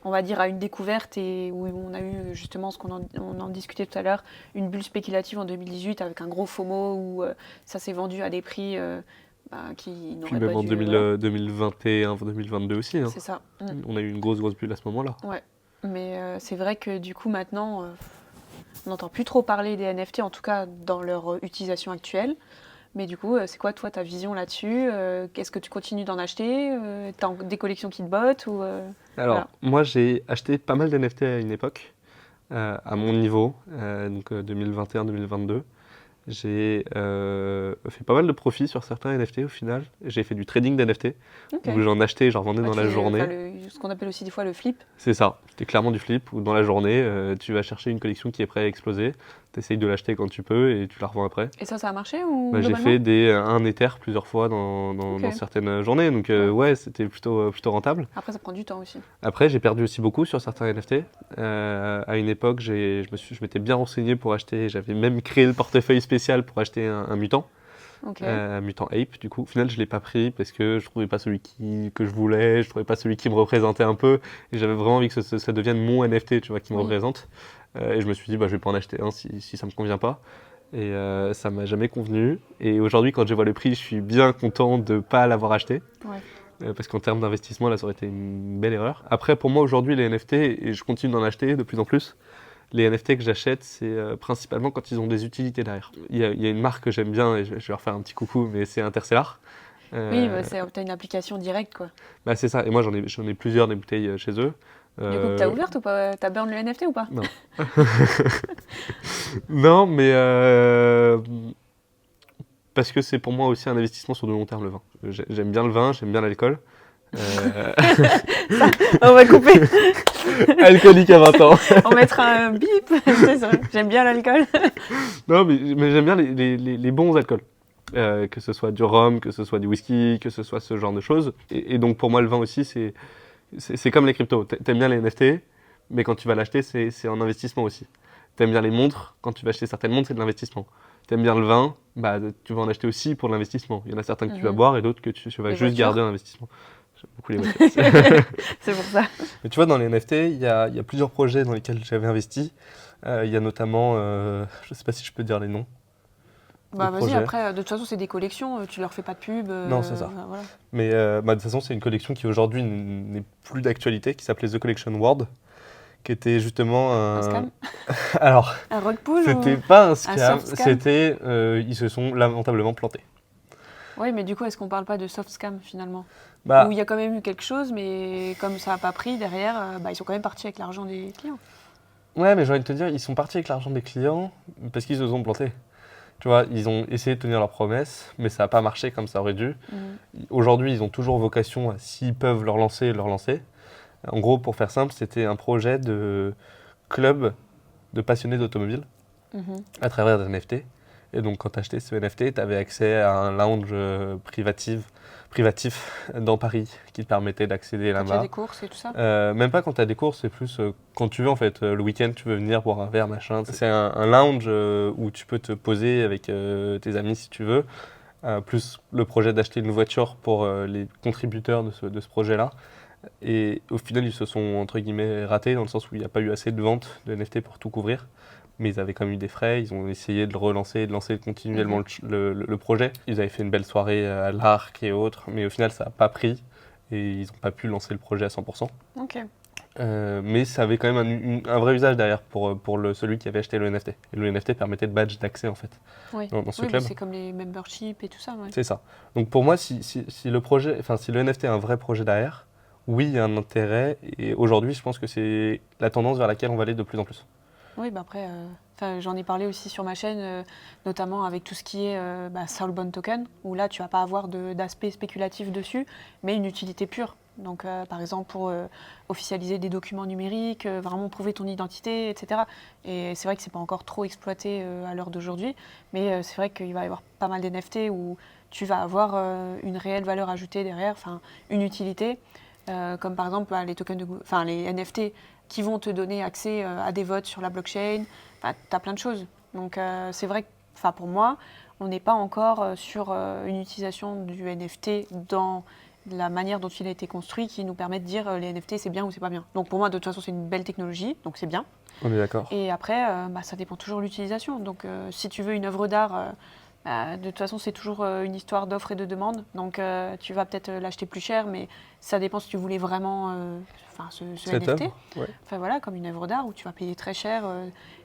on va dire, à une découverte et où on a eu justement on en discutait tout à l'heure, une bulle spéculative en 2018 avec un gros FOMO où ça s'est vendu à des prix qui n'auraient Puis pas même en dû... voilà. 2021, 2022 aussi. Hein. C'est ça. On a eu une grosse bulle à ce moment-là. Ouais. Mais c'est vrai que du coup, maintenant... on n'entend plus trop parler des NFT, en tout cas dans leur utilisation actuelle. Mais du coup, c'est quoi toi ta vision là-dessus? Est-ce que tu continues d'en acheter? T'as des collections qui te bottent ou Alors, voilà. moi j'ai acheté pas mal d'NFT à une époque, à mon niveau, donc 2021-2022. J'ai fait pas mal de profits sur certains NFT au final. J'ai fait du trading d'NFT, Ok. où j'en achetais et j'en revendais dans la journée. Ce qu'on appelle aussi des fois le flip. C'est ça, c'était clairement du flip, où dans la journée, tu vas chercher une collection qui est prête à exploser, tu essayes de l'acheter quand tu peux et tu la revends après. Et ça a marché ou J'ai globalement fait un Ether plusieurs fois Ok. dans certaines journées, donc ouais, c'était plutôt rentable. Après, ça prend du temps aussi. Après, j'ai perdu aussi beaucoup sur certains NFT. À une époque, je m'étais bien renseigné pour acheter, j'avais même créé le portefeuille spécial pour acheter un mutant. Ok. Mutant Ape du coup. Au final je l'ai pas pris parce que je trouvais pas celui que je voulais, je trouvais pas celui qui me représentait un peu, et j'avais vraiment envie que ça devienne mon NFT, tu vois, qui me Oui. représente. Et je me suis dit, bah, je vais pas en acheter un si ça me convient pas. Et ça m'a jamais convenu. Et aujourd'hui, quand je vois le prix, je suis bien content de pas l'avoir acheté. Ouais. Parce qu'en termes d'investissement, là, ça aurait été une belle erreur. Après, pour moi, aujourd'hui, les NFT, et je continue d'en acheter de plus en plus, les NFT que j'achète, c'est principalement quand ils ont des utilités derrière. Il y a une marque que j'aime bien, et je vais leur faire un petit coucou, mais c'est Interstellar. Oui, Euh, bah, t'as une application directe, quoi. Bah, c'est ça. Et moi, j'en ai plusieurs des bouteilles chez eux. Du coup, t'as ouverte ou pas? T'as burn le NFT ou pas? Non. Non, mais parce que c'est pour moi aussi un investissement sur de long terme, le vin. J'aime bien le vin, j'aime bien l'alcool. Euh, On va couper. Alcoolique à 20 ans. On mettra un bip. C'est ça. J'aime bien l'alcool. Non, mais j'aime bien les bons alcools. Que ce soit du rhum, que ce soit du whisky, que ce soit ce genre de choses. Et donc pour moi, le vin aussi, c'est comme les cryptos. T'aimes bien les NFT, mais quand tu vas l'acheter, c'est un investissement aussi. T'aimes bien les montres, quand tu vas acheter certaines montres, c'est de l'investissement. T'aimes bien le vin, bah, tu vas en acheter aussi pour l'investissement. Il y en a certains que tu vas boire et d'autres que tu vas Les juste voitures. garder en investissement. J'aime beaucoup les voitures. C'est pour ça. Mais tu vois, dans les NFT, il y a plusieurs projets dans lesquels j'avais investi. Il y a notamment, je ne sais pas si je peux dire les noms. Bah des vas-y, projets. après, de toute façon, c'est des collections, tu leur fais pas de pub. Non, c'est ça. Voilà. Mais bah, de toute façon, c'est une collection qui aujourd'hui n'est plus d'actualité, qui s'appelait The Collection World, qui était justement Un scam? Alors, Un rug pull c'était pas un scam, soft scam c'était ils se sont lamentablement plantés. Oui, mais du coup, est-ce qu'on parle pas de soft scam finalement? Bah, Où il y a quand même eu quelque chose, mais comme ça n'a pas pris derrière, bah, ils sont quand même partis avec l'argent des clients. ouais, mais j'ai envie de te dire, ils sont partis avec l'argent des clients parce qu'ils se sont plantés. Tu vois, ils ont essayé de tenir leurs promesses, mais ça n'a pas marché comme ça aurait dû. Aujourd'hui, ils ont toujours vocation, s'ils peuvent leur lancer, leur lancer. En gros, pour faire simple, c'était un projet de club de passionnés d'automobile Mhm. à travers des NFT. Et donc, quand tu achetais ce NFT, tu avais accès à un lounge privatif dans Paris qui te permettait d'accéder Quand il y a là-bas. des courses et tout ça. Même pas quand tu as des courses, c'est plus quand tu veux en fait. Le week-end, tu veux venir boire un verre, machin. C'est un lounge où tu peux te poser avec tes amis si tu veux. Plus le projet d'acheter une voiture pour les contributeurs de ce projet-là. Et au final, ils se sont entre guillemets ratés dans le sens où il n'y a pas eu assez de ventes de NFT pour tout couvrir. Mais ils avaient quand même eu des frais, ils ont essayé de le relancer, de lancer continuellement le projet. Ils avaient fait une belle soirée à l'Arc et autres, mais au final, ça n'a pas pris et ils n'ont pas pu lancer le projet à 100%. Ok. Mais ça avait quand même un vrai usage derrière pour celui qui avait acheté le NFT. Et le NFT permettait de badge d'accès en fait Oui, dans ce oui, club. c'est comme les memberships et tout ça. Ouais. C'est ça. Donc pour moi, si le projet, enfin si le NFT a un vrai projet derrière, oui, il y a un intérêt. Et aujourd'hui, je pense que c'est la tendance vers laquelle on va aller de plus en plus. Oui, bah après, j'en ai parlé aussi sur ma chaîne, notamment avec tout ce qui est Soulbound Token, où là, tu vas pas avoir d'aspect spéculatif dessus, mais une utilité pure. Donc, par exemple, pour officialiser des documents numériques, vraiment prouver ton identité, etc. Et c'est vrai que c'est pas encore trop exploité à l'heure d'aujourd'hui, mais c'est vrai qu'il va y avoir pas mal d'NFT où tu vas avoir une réelle valeur ajoutée derrière, enfin, une utilité, comme par exemple les tokens les NFT qui vont te donner accès à des votes sur la blockchain. Enfin, tu as plein de choses. Donc c'est vrai que pour moi, on n'est pas encore sur une utilisation du NFT dans la manière dont il a été construit qui nous permet de dire les NFT c'est bien ou c'est pas bien. Donc pour moi, de toute façon, c'est une belle technologie, donc c'est bien. On est d'accord. Et après, ça dépend toujours de l'utilisation. Donc si tu veux une œuvre d'art, de toute façon, c'est toujours une histoire d'offre et de demande. Donc tu vas peut-être l'acheter plus cher, mais ça dépend si tu voulais vraiment ce Cette NFT. œuvre, ouais. Enfin voilà, comme une œuvre d'art où tu vas payer très cher,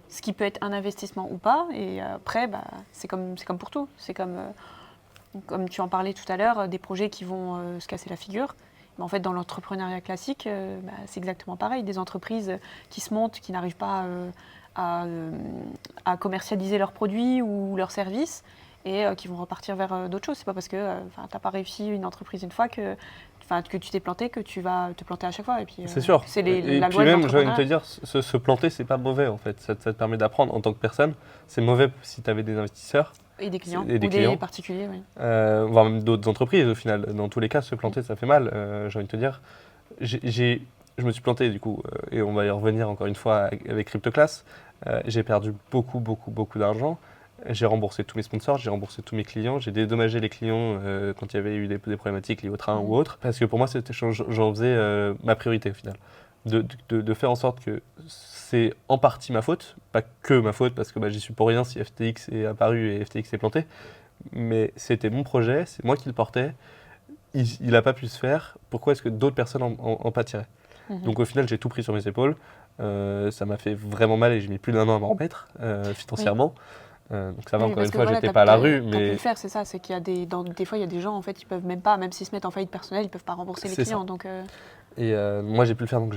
ce qui peut être un investissement ou pas. Et après, c'est comme pour tout. C'est comme tu en parlais tout à l'heure, des projets qui vont se casser la figure. Mais en fait, dans l'entrepreneuriat classique, c'est exactement pareil. Des entreprises qui se montent, qui n'arrivent pas à commercialiser leurs produits ou leurs services et qui vont repartir vers d'autres choses. C'est pas parce que tu n'as pas réussi une entreprise une fois que tu t'es planté, que tu vas te planter à chaque fois. Et puis, C'est sûr. C'est Et la puis loi de même, j'ai envie de te l'entrepreneuriat. dire, se planter, c'est pas mauvais en fait. Ça te permet d'apprendre en tant que personne. C'est mauvais si tu avais des investisseurs Et des clients, et des ou clients. des particuliers, oui. Voire même d'autres entreprises au final. Dans tous les cas, se planter, ça fait mal. J'ai envie de te dire, je me suis planté du coup, et on va y revenir encore une fois avec CryptoClass. J'ai perdu beaucoup d'argent. J'ai remboursé tous mes sponsors, j'ai remboursé tous mes clients, j'ai dédommagé les clients quand il y avait eu des problématiques liées au train ou autre. Parce que pour moi, j'en faisais ma priorité au final. De faire en sorte que c'est en partie ma faute, pas que ma faute parce que j'y suis pour rien si FTX est apparu et FTX est planté, mais c'était mon projet, c'est moi qui le portais, il n'a pas pu se faire, pourquoi est-ce que d'autres personnes en pâtiraient? Donc au final, j'ai tout pris sur mes épaules, ça m'a fait vraiment mal et j'ai mis plus d'1 an à m'en remettre financièrement. Donc ça va, Oui, encore parce une que fois, voilà, j'étais pas à la rue, t'as pu mais le faire, c'est ça, c'est qu'il y a des fois, il y a des gens, en fait, ils peuvent même pas, même s'ils se mettent en faillite personnelle, ils peuvent pas rembourser les c'est ça. clients. Donc, Et moi, j'ai pu le faire, donc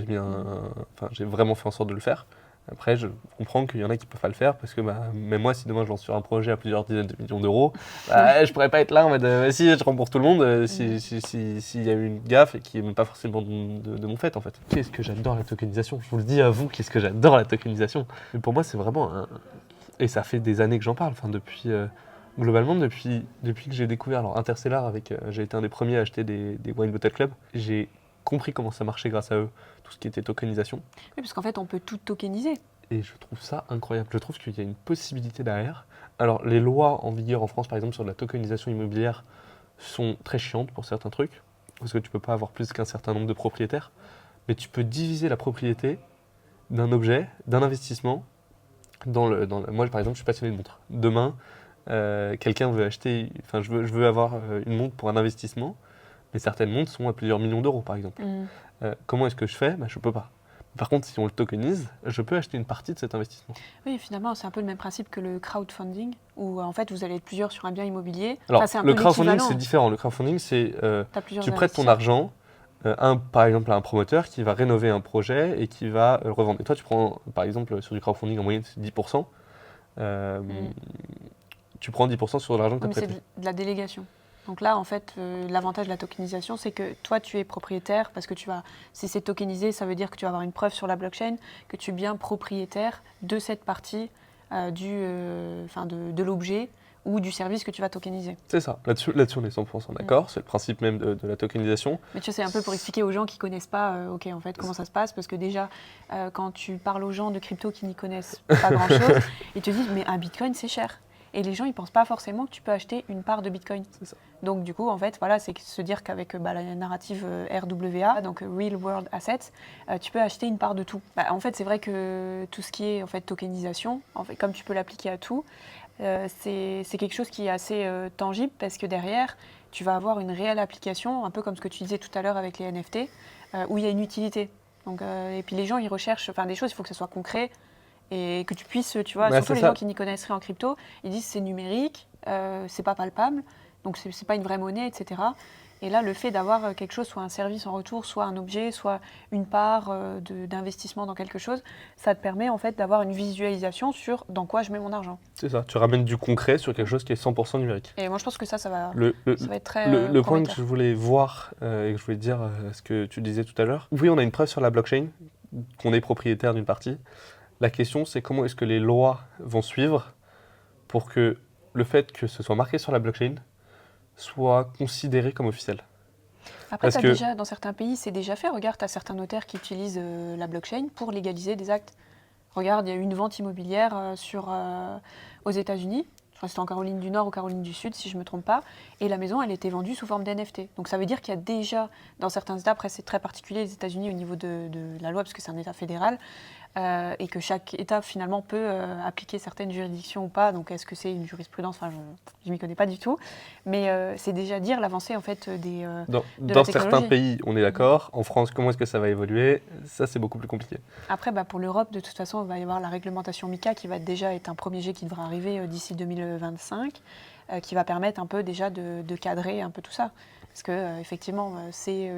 j'ai vraiment fait en sorte de le faire. Après, je comprends qu'il y en a qui ne peuvent pas le faire parce que même moi, si demain je lance sur un projet à plusieurs dizaines de millions d'euros, je pourrais pas être là en mode si je rembourse tout le monde s'il y a eu une gaffe et qui n'est même pas forcément de mon fait en fait. Qu'est-ce que j'adore la tokenisation? Je vous le dis à vous, qu'est-ce que j'adore la tokenisation. Mais pour moi, c'est vraiment et ça fait des années que j'en parle. Enfin, globalement, depuis que j'ai découvert alors Interstellar, j'ai été un des premiers à acheter des Wine Bottle Club. J'ai compris comment ça marchait grâce à eux, tout ce qui était tokenisation. oui, parce qu'en fait, on peut tout tokeniser. Et je trouve ça incroyable. Je trouve qu'il y a une possibilité derrière. Alors, les lois en vigueur en France, par exemple, sur la tokenisation immobilière, sont très chiantes pour certains trucs, parce que tu peux pas avoir plus qu'un certain nombre de propriétaires, mais tu peux diviser la propriété d'un objet, d'un investissement. Moi, par exemple, je suis passionné de montres. Demain, quelqu'un veut acheter, enfin, je veux avoir une montre pour un investissement, mais certaines montres sont à plusieurs millions d'euros, par exemple. Comment est-ce que je fais? Je peux pas. Par contre, si on le tokenise, je peux acheter une partie de cet investissement. Oui, finalement, c'est un peu le même principe que le crowdfunding, où en fait, vous allez être plusieurs sur un bien immobilier. Alors, Enfin, c'est un le peu crowdfunding, l'équivalent. c'est différent. Le crowdfunding, c'est T'as plusieurs tu prêtes ton investisseurs. argent, par exemple, à un promoteur qui va rénover un projet et qui va le revendre. Et toi, tu prends, par exemple, sur du crowdfunding, en moyenne, c'est 10%. Euh, Tu prends 10% sur l'argent que Oui, tu as mais prêté. c'est de la délégation. Donc là, en fait, l'avantage de la tokenisation, c'est que toi, tu es propriétaire, parce que si c'est tokenisé, ça veut dire que tu vas avoir une preuve sur la blockchain que tu es bien propriétaire de cette partie de l'objet ou du service que tu vas tokeniser. C'est ça. Là-dessus, on est 100% d'accord. C'est le principe même de la tokenisation. Mais tu sais, c'est un peu pour expliquer aux gens qui ne connaissent pas, ok, en fait, comment ça se passe, parce que déjà, quand tu parles aux gens de crypto qui n'y connaissent pas grand-chose, ils te disent, mais un bitcoin, c'est cher. Et les gens, ils ne pensent pas forcément que tu peux acheter une part de bitcoin. C'est ça. Donc, du coup, en fait, voilà, c'est se dire qu'avec la narrative RWA, donc Real World Assets, tu peux acheter une part de tout. En fait, c'est vrai que tout ce qui est en fait, tokenisation, en fait, comme tu peux l'appliquer à tout, c'est quelque chose qui est assez tangible parce que derrière, tu vas avoir une réelle application, un peu comme ce que tu disais tout à l'heure avec les NFT, où il y a une utilité. Donc, et puis les gens, ils recherchent des choses, il faut que ce soit concret et que tu puisses, tu vois, surtout les gens qui n'y connaissent rien en crypto, ils disent c'est numérique, c'est pas palpable, donc c'est pas une vraie monnaie, etc. Et là, le fait d'avoir quelque chose, soit un service en retour, soit un objet, soit une part d'investissement dans quelque chose, ça te permet en fait d'avoir une visualisation sur dans quoi je mets mon argent. C'est ça. Tu ramènes du concret sur quelque chose qui est 100% numérique. Et moi, je pense que ça va être très le point que je voulais voir et que je voulais dire ce que tu disais tout à l'heure. Oui, on a une preuve sur la blockchain qu'on est propriétaire d'une partie. La question, c'est comment est-ce que les lois vont suivre pour que le fait que ce soit marqué sur la blockchain soit considéré comme officiel. Après, déjà, dans certains pays, c'est déjà fait. Regarde, tu as certains notaires qui utilisent la blockchain pour légaliser des actes. Regarde, il y a eu une vente immobilière aux États-Unis. Je crois que c'était en Caroline du Nord ou Caroline du Sud, si je ne me trompe pas. Et la maison, elle était vendue sous forme d'NFT. Donc ça veut dire qu'il y a déjà, dans certains États, après c'est très particulier les États-Unis au niveau de la loi, parce que c'est un État fédéral, et que chaque État finalement peut appliquer certaines juridictions ou pas. Donc est-ce que c'est une jurisprudence? Enfin, je m'y connais pas du tout. Mais c'est déjà dire l'avancée en fait dans certains pays, on est d'accord. En France, comment est-ce que ça va évoluer? Ça, c'est beaucoup plus compliqué. Après, pour l'Europe, de toute façon, il va y avoir la réglementation MiCA qui va déjà être un premier jet qui devra arriver d'ici 2025, qui va permettre un peu déjà de cadrer un peu tout ça. Parce que effectivement, c'est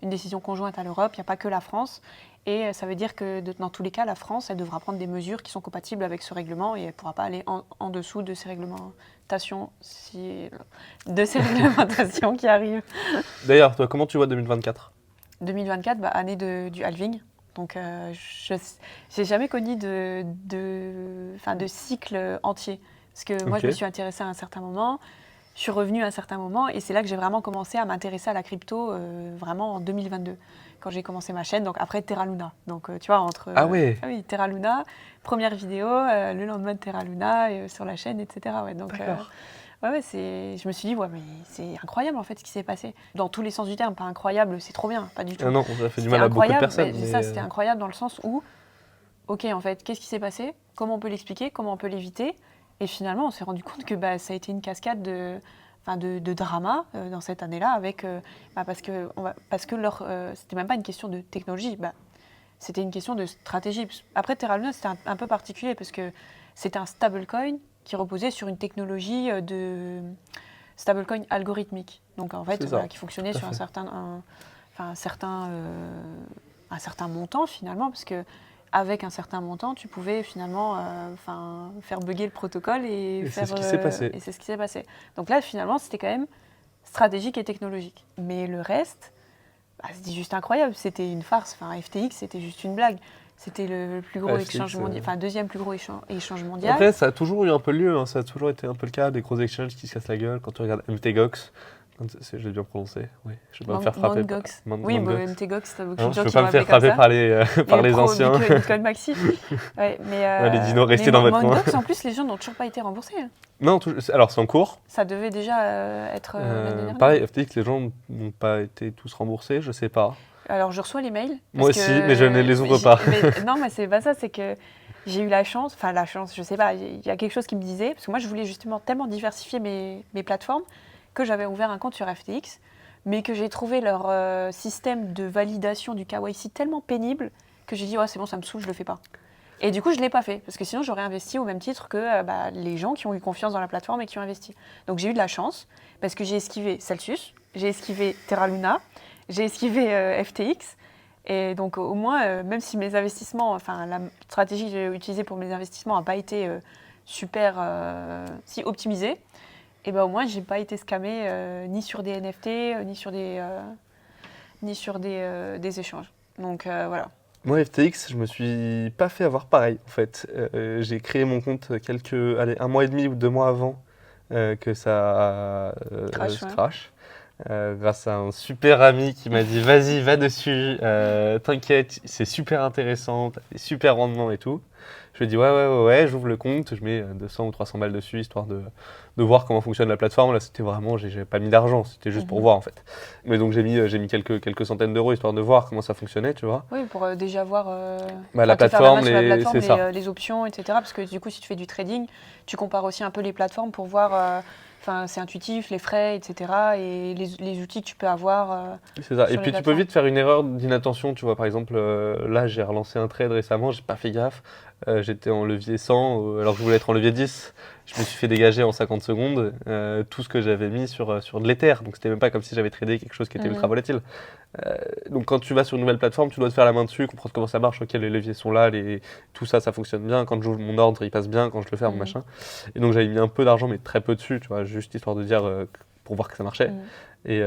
une décision conjointe à l'Europe. Il n'y a pas que la France. Et ça veut dire que dans tous les cas, la France, elle devra prendre des mesures qui sont compatibles avec ce règlement et elle ne pourra pas aller en dessous de ces réglementations, qui arrivent. D'ailleurs, toi, comment tu vois 2024? 2024, année du halving. Donc, je n'ai jamais connu de cycle entier. Parce que moi, je me suis intéressée à un certain moment. je suis revenue à un certain moment et c'est là que j'ai vraiment commencé à m'intéresser à la crypto, vraiment en 2022, quand j'ai commencé ma chaîne, donc après Terra Luna. Donc tu vois, entre... Ah ouais. ah oui, Terra Luna, première vidéo, le lendemain de Terra Luna sur la chaîne, etc. Ouais, donc, D'accord. ouais, je me suis dit, ouais, mais c'est incroyable en fait ce qui s'est passé. Dans tous les sens du terme, pas incroyable, c'est trop bien, pas du tout. Ah non, ça fait du C'était mal à beaucoup de incroyable, personnes. c'est ça, c'était incroyable dans le sens où, ok, en fait, qu'est-ce qui s'est passé? Comment on peut l'expliquer? Comment on peut l'éviter? Et finalement, on s'est rendu compte que ça a été une cascade de drama dans cette année-là, parce que c'était même pas une question de technologie, c'était une question de stratégie. Après, Terra Luna, c'était un peu particulier parce que c'était un stablecoin qui reposait sur une technologie de stablecoin algorithmique. Donc en fait, qui fonctionnait sur un certain montant finalement, parce que avec un certain montant, tu pouvais finalement faire bugger le protocole Et c'est ce qui s'est passé. Et c'est ce qui s'est passé. Donc là, finalement, c'était quand même stratégique et technologique. Mais le reste, c'était juste incroyable. C'était une farce. Enfin, FTX, c'était juste une blague. C'était le plus gros échange mondial, deuxième plus gros échange mondial. Après, ça a toujours eu un peu lieu, hein. Ça a toujours été un peu le cas, des gros exchanges qui se cassent la gueule. Quand tu regardes MTGOX, je l'ai bien proncé, oui, je vais pas me faire frapper. Oui, MTGOX, t'as beaucoup de gens je ne veux qui pas me faire frapper par les anciens. Bitcoin Maxi. Ouais, les dinos, restez dans votre coin. MTGOX, en plus, les gens n'ont toujours pas été remboursés. Non, alors c'est en cours. Ça devait déjà être l'année dernière. Pareil, FTX, les gens n'ont pas été tous remboursés, je sais pas. Alors, je reçois les mails. Moi aussi, mais je ne les ouvre pas. Non, mais c'est pas ça, c'est que j'ai eu la chance, je sais pas, il y a quelque chose qui me disait, parce que moi, je voulais justement tellement diversifier mes plateformes que j'avais ouvert un compte sur FTX, mais que j'ai trouvé leur système de validation du KYC tellement pénible que j'ai dit, ouais, c'est bon, ça me saoule, je le fais pas. Et du coup, je ne l'ai pas fait, parce que sinon, j'aurais investi au même titre que les gens qui ont eu confiance dans la plateforme et qui ont investi. Donc, j'ai eu de la chance, parce que j'ai esquivé Celsius, j'ai esquivé Terra Luna, j'ai esquivé FTX, et donc au moins, même si mes investissements, la stratégie que j'ai utilisée pour mes investissements n'a pas été super si optimisée, et au moins, je n'ai pas été scammée ni sur des NFT, ni sur des échanges. Donc voilà. Moi, FTX, je me suis pas fait avoir pareil, en fait. J'ai créé mon compte un mois et demi ou 2 mois avant que ça crash. Grâce à un super ami qui m'a dit vas-y, va dessus, t'inquiète, c'est super intéressant, t'as des super rendements et tout. Je lui ai dit ouais, j'ouvre le compte, je mets 200 ou 300 balles dessus histoire de voir comment fonctionne la plateforme. Là, c'était vraiment, j'ai pas mis d'argent, c'était juste pour voir en fait. Mais donc j'ai mis quelques centaines d'euros histoire de voir comment ça fonctionnait, tu vois. Oui, pour déjà voir la plateforme, les options, etc. Parce que du coup, si tu fais du trading, tu compares aussi un peu les plateformes pour voir. C'est intuitif, les frais, etc. Et les outils que tu peux avoir. C'est ça. Et puis tu peux vite faire une erreur d'inattention. Tu vois, par exemple, là, j'ai relancé un trade récemment, j'ai pas fait gaffe. J'étais en levier 100 alors que je voulais être en levier 10. Je me suis fait dégager en 50 secondes tout ce que j'avais mis sur de l'Ether. Donc c'était même pas comme si j'avais tradé quelque chose qui était ultra volatile. Donc quand tu vas sur une nouvelle plateforme, tu dois te faire la main dessus, comprendre comment ça marche, ok, les leviers sont là, tout ça fonctionne bien. Quand j'ouvre mon ordre, il passe bien, quand je le ferme, machin. Et donc j'avais mis un peu d'argent, mais très peu dessus, tu vois, juste histoire de dire, pour voir que ça marchait. Et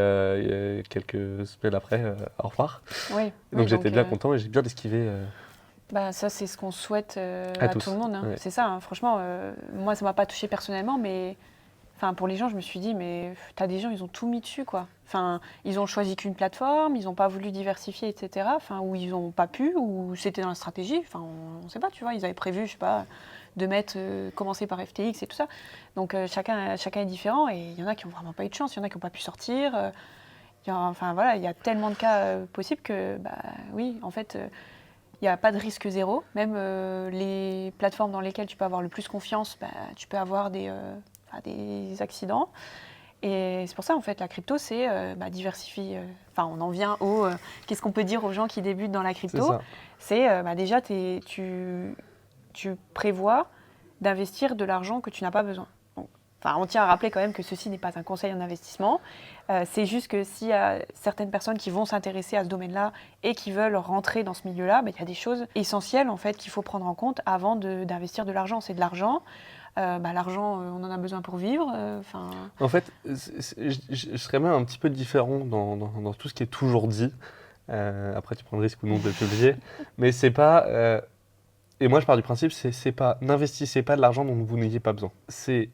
quelques semaines après, au revoir. Oui, donc j'étais bien content et j'ai bien esquivé. Ça, c'est ce qu'on souhaite à tout le monde. Hein. Ouais. C'est ça, hein. Franchement, moi, ça ne m'a pas touché personnellement, mais pour les gens, je me suis dit, mais t'as des gens, ils ont tout mis dessus, quoi. Ils ont choisi qu'une plateforme, ils n'ont pas voulu diversifier, etc. Ou ils n'ont pas pu, ou c'était dans la stratégie. On ne sait pas, tu vois. Ils avaient prévu, je sais pas, de commencer par FTX et tout ça. Donc, chacun est différent, et il y en a qui n'ont vraiment pas eu de chance, il y en a qui n'ont pas pu sortir. Il y a tellement de cas possibles que, oui, en fait... il n'y a pas de risque zéro. Même les plateformes dans lesquelles tu peux avoir le plus confiance, tu peux avoir des accidents. Et c'est pour ça, en fait, la crypto, c'est diversifier. On en vient au... qu'est-ce qu'on peut dire aux gens qui débutent dans la crypto ? C'est déjà, tu prévois d'investir de l'argent que tu n'as pas besoin. On tient à rappeler quand même que ceci n'est pas un conseil en investissement. C'est juste que s'il y a certaines personnes qui vont s'intéresser à ce domaine-là et qui veulent rentrer dans ce milieu-là, il y a des choses essentielles en fait, qu'il faut prendre en compte avant d'investir de l'argent. C'est de l'argent. L'argent, on en a besoin pour vivre. En fait, je serais même un petit peu différent dans tout ce qui est toujours dit. Après, tu prends le risque ou non de publier. Mais c'est pas... et moi, je pars du principe, c'est pas... N'investissez pas de l'argent dont vous n'ayez pas besoin. C'est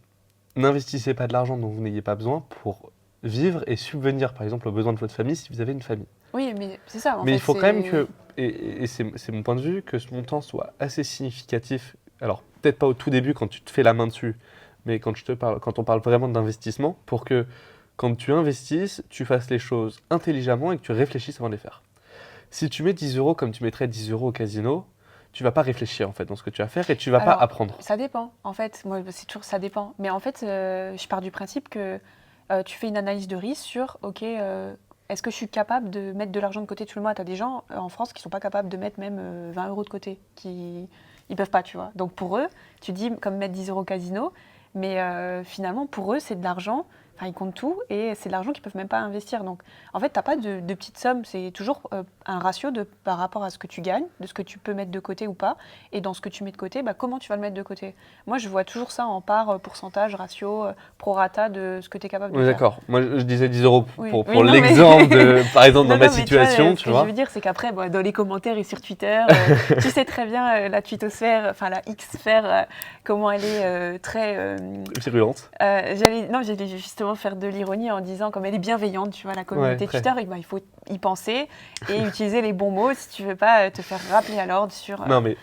n'investissez pas de l'argent dont vous n'ayez pas besoin pour vivre et subvenir, par exemple, aux besoins de votre famille si vous avez une famille. Oui, mais c'est ça. Mais il faut quand même que, et c'est mon point de vue, que ce montant soit assez significatif. Alors, peut-être pas au tout début quand tu te fais la main dessus, mais quand on parle vraiment d'investissement, pour que quand tu investisses, tu fasses les choses intelligemment et que tu réfléchisses avant de les faire. Si tu mets 10 euros comme tu mettrais 10 euros au casino, tu vas pas réfléchir en fait dans ce que tu vas faire et tu vas pas apprendre. Ça dépend. En fait, moi, c'est toujours ça dépend. Mais en fait, je pars du principe que tu fais une analyse de risque sur, ok, est-ce que je suis capable de mettre de l'argent de côté tout le mois? Tu as des gens en France qui sont pas capables de mettre même 20 euros de côté, ils peuvent pas, tu vois. Donc pour eux, tu dis comme mettre 10 euros au casino, mais finalement pour eux c'est de l'argent. Enfin, ils comptent tout et c'est de l'argent qu'ils peuvent même pas investir. Donc, en fait, tu n'as pas de petites sommes. C'est toujours un ratio par rapport à ce que tu gagnes, de ce que tu peux mettre de côté ou pas. Et dans ce que tu mets de côté, comment tu vas le mettre de côté? Moi, je vois toujours ça en part, pourcentage, ratio, prorata de ce que tu es capable de faire. D'accord. Moi, je disais 10 euros pour non, l'exemple, par exemple, dans ma situation. Ce que je veux dire, c'est qu'après, dans les commentaires et sur Twitter, tu sais très bien la twittosphère, enfin la X-sphère, comment elle est très... virulente. J'allais justement faire de l'ironie en disant comme elle est bienveillante, tu vois, la communauté Twitter, il faut y penser et utiliser les bons mots si tu veux pas te faire rappeler à l'ordre sur... Non, mais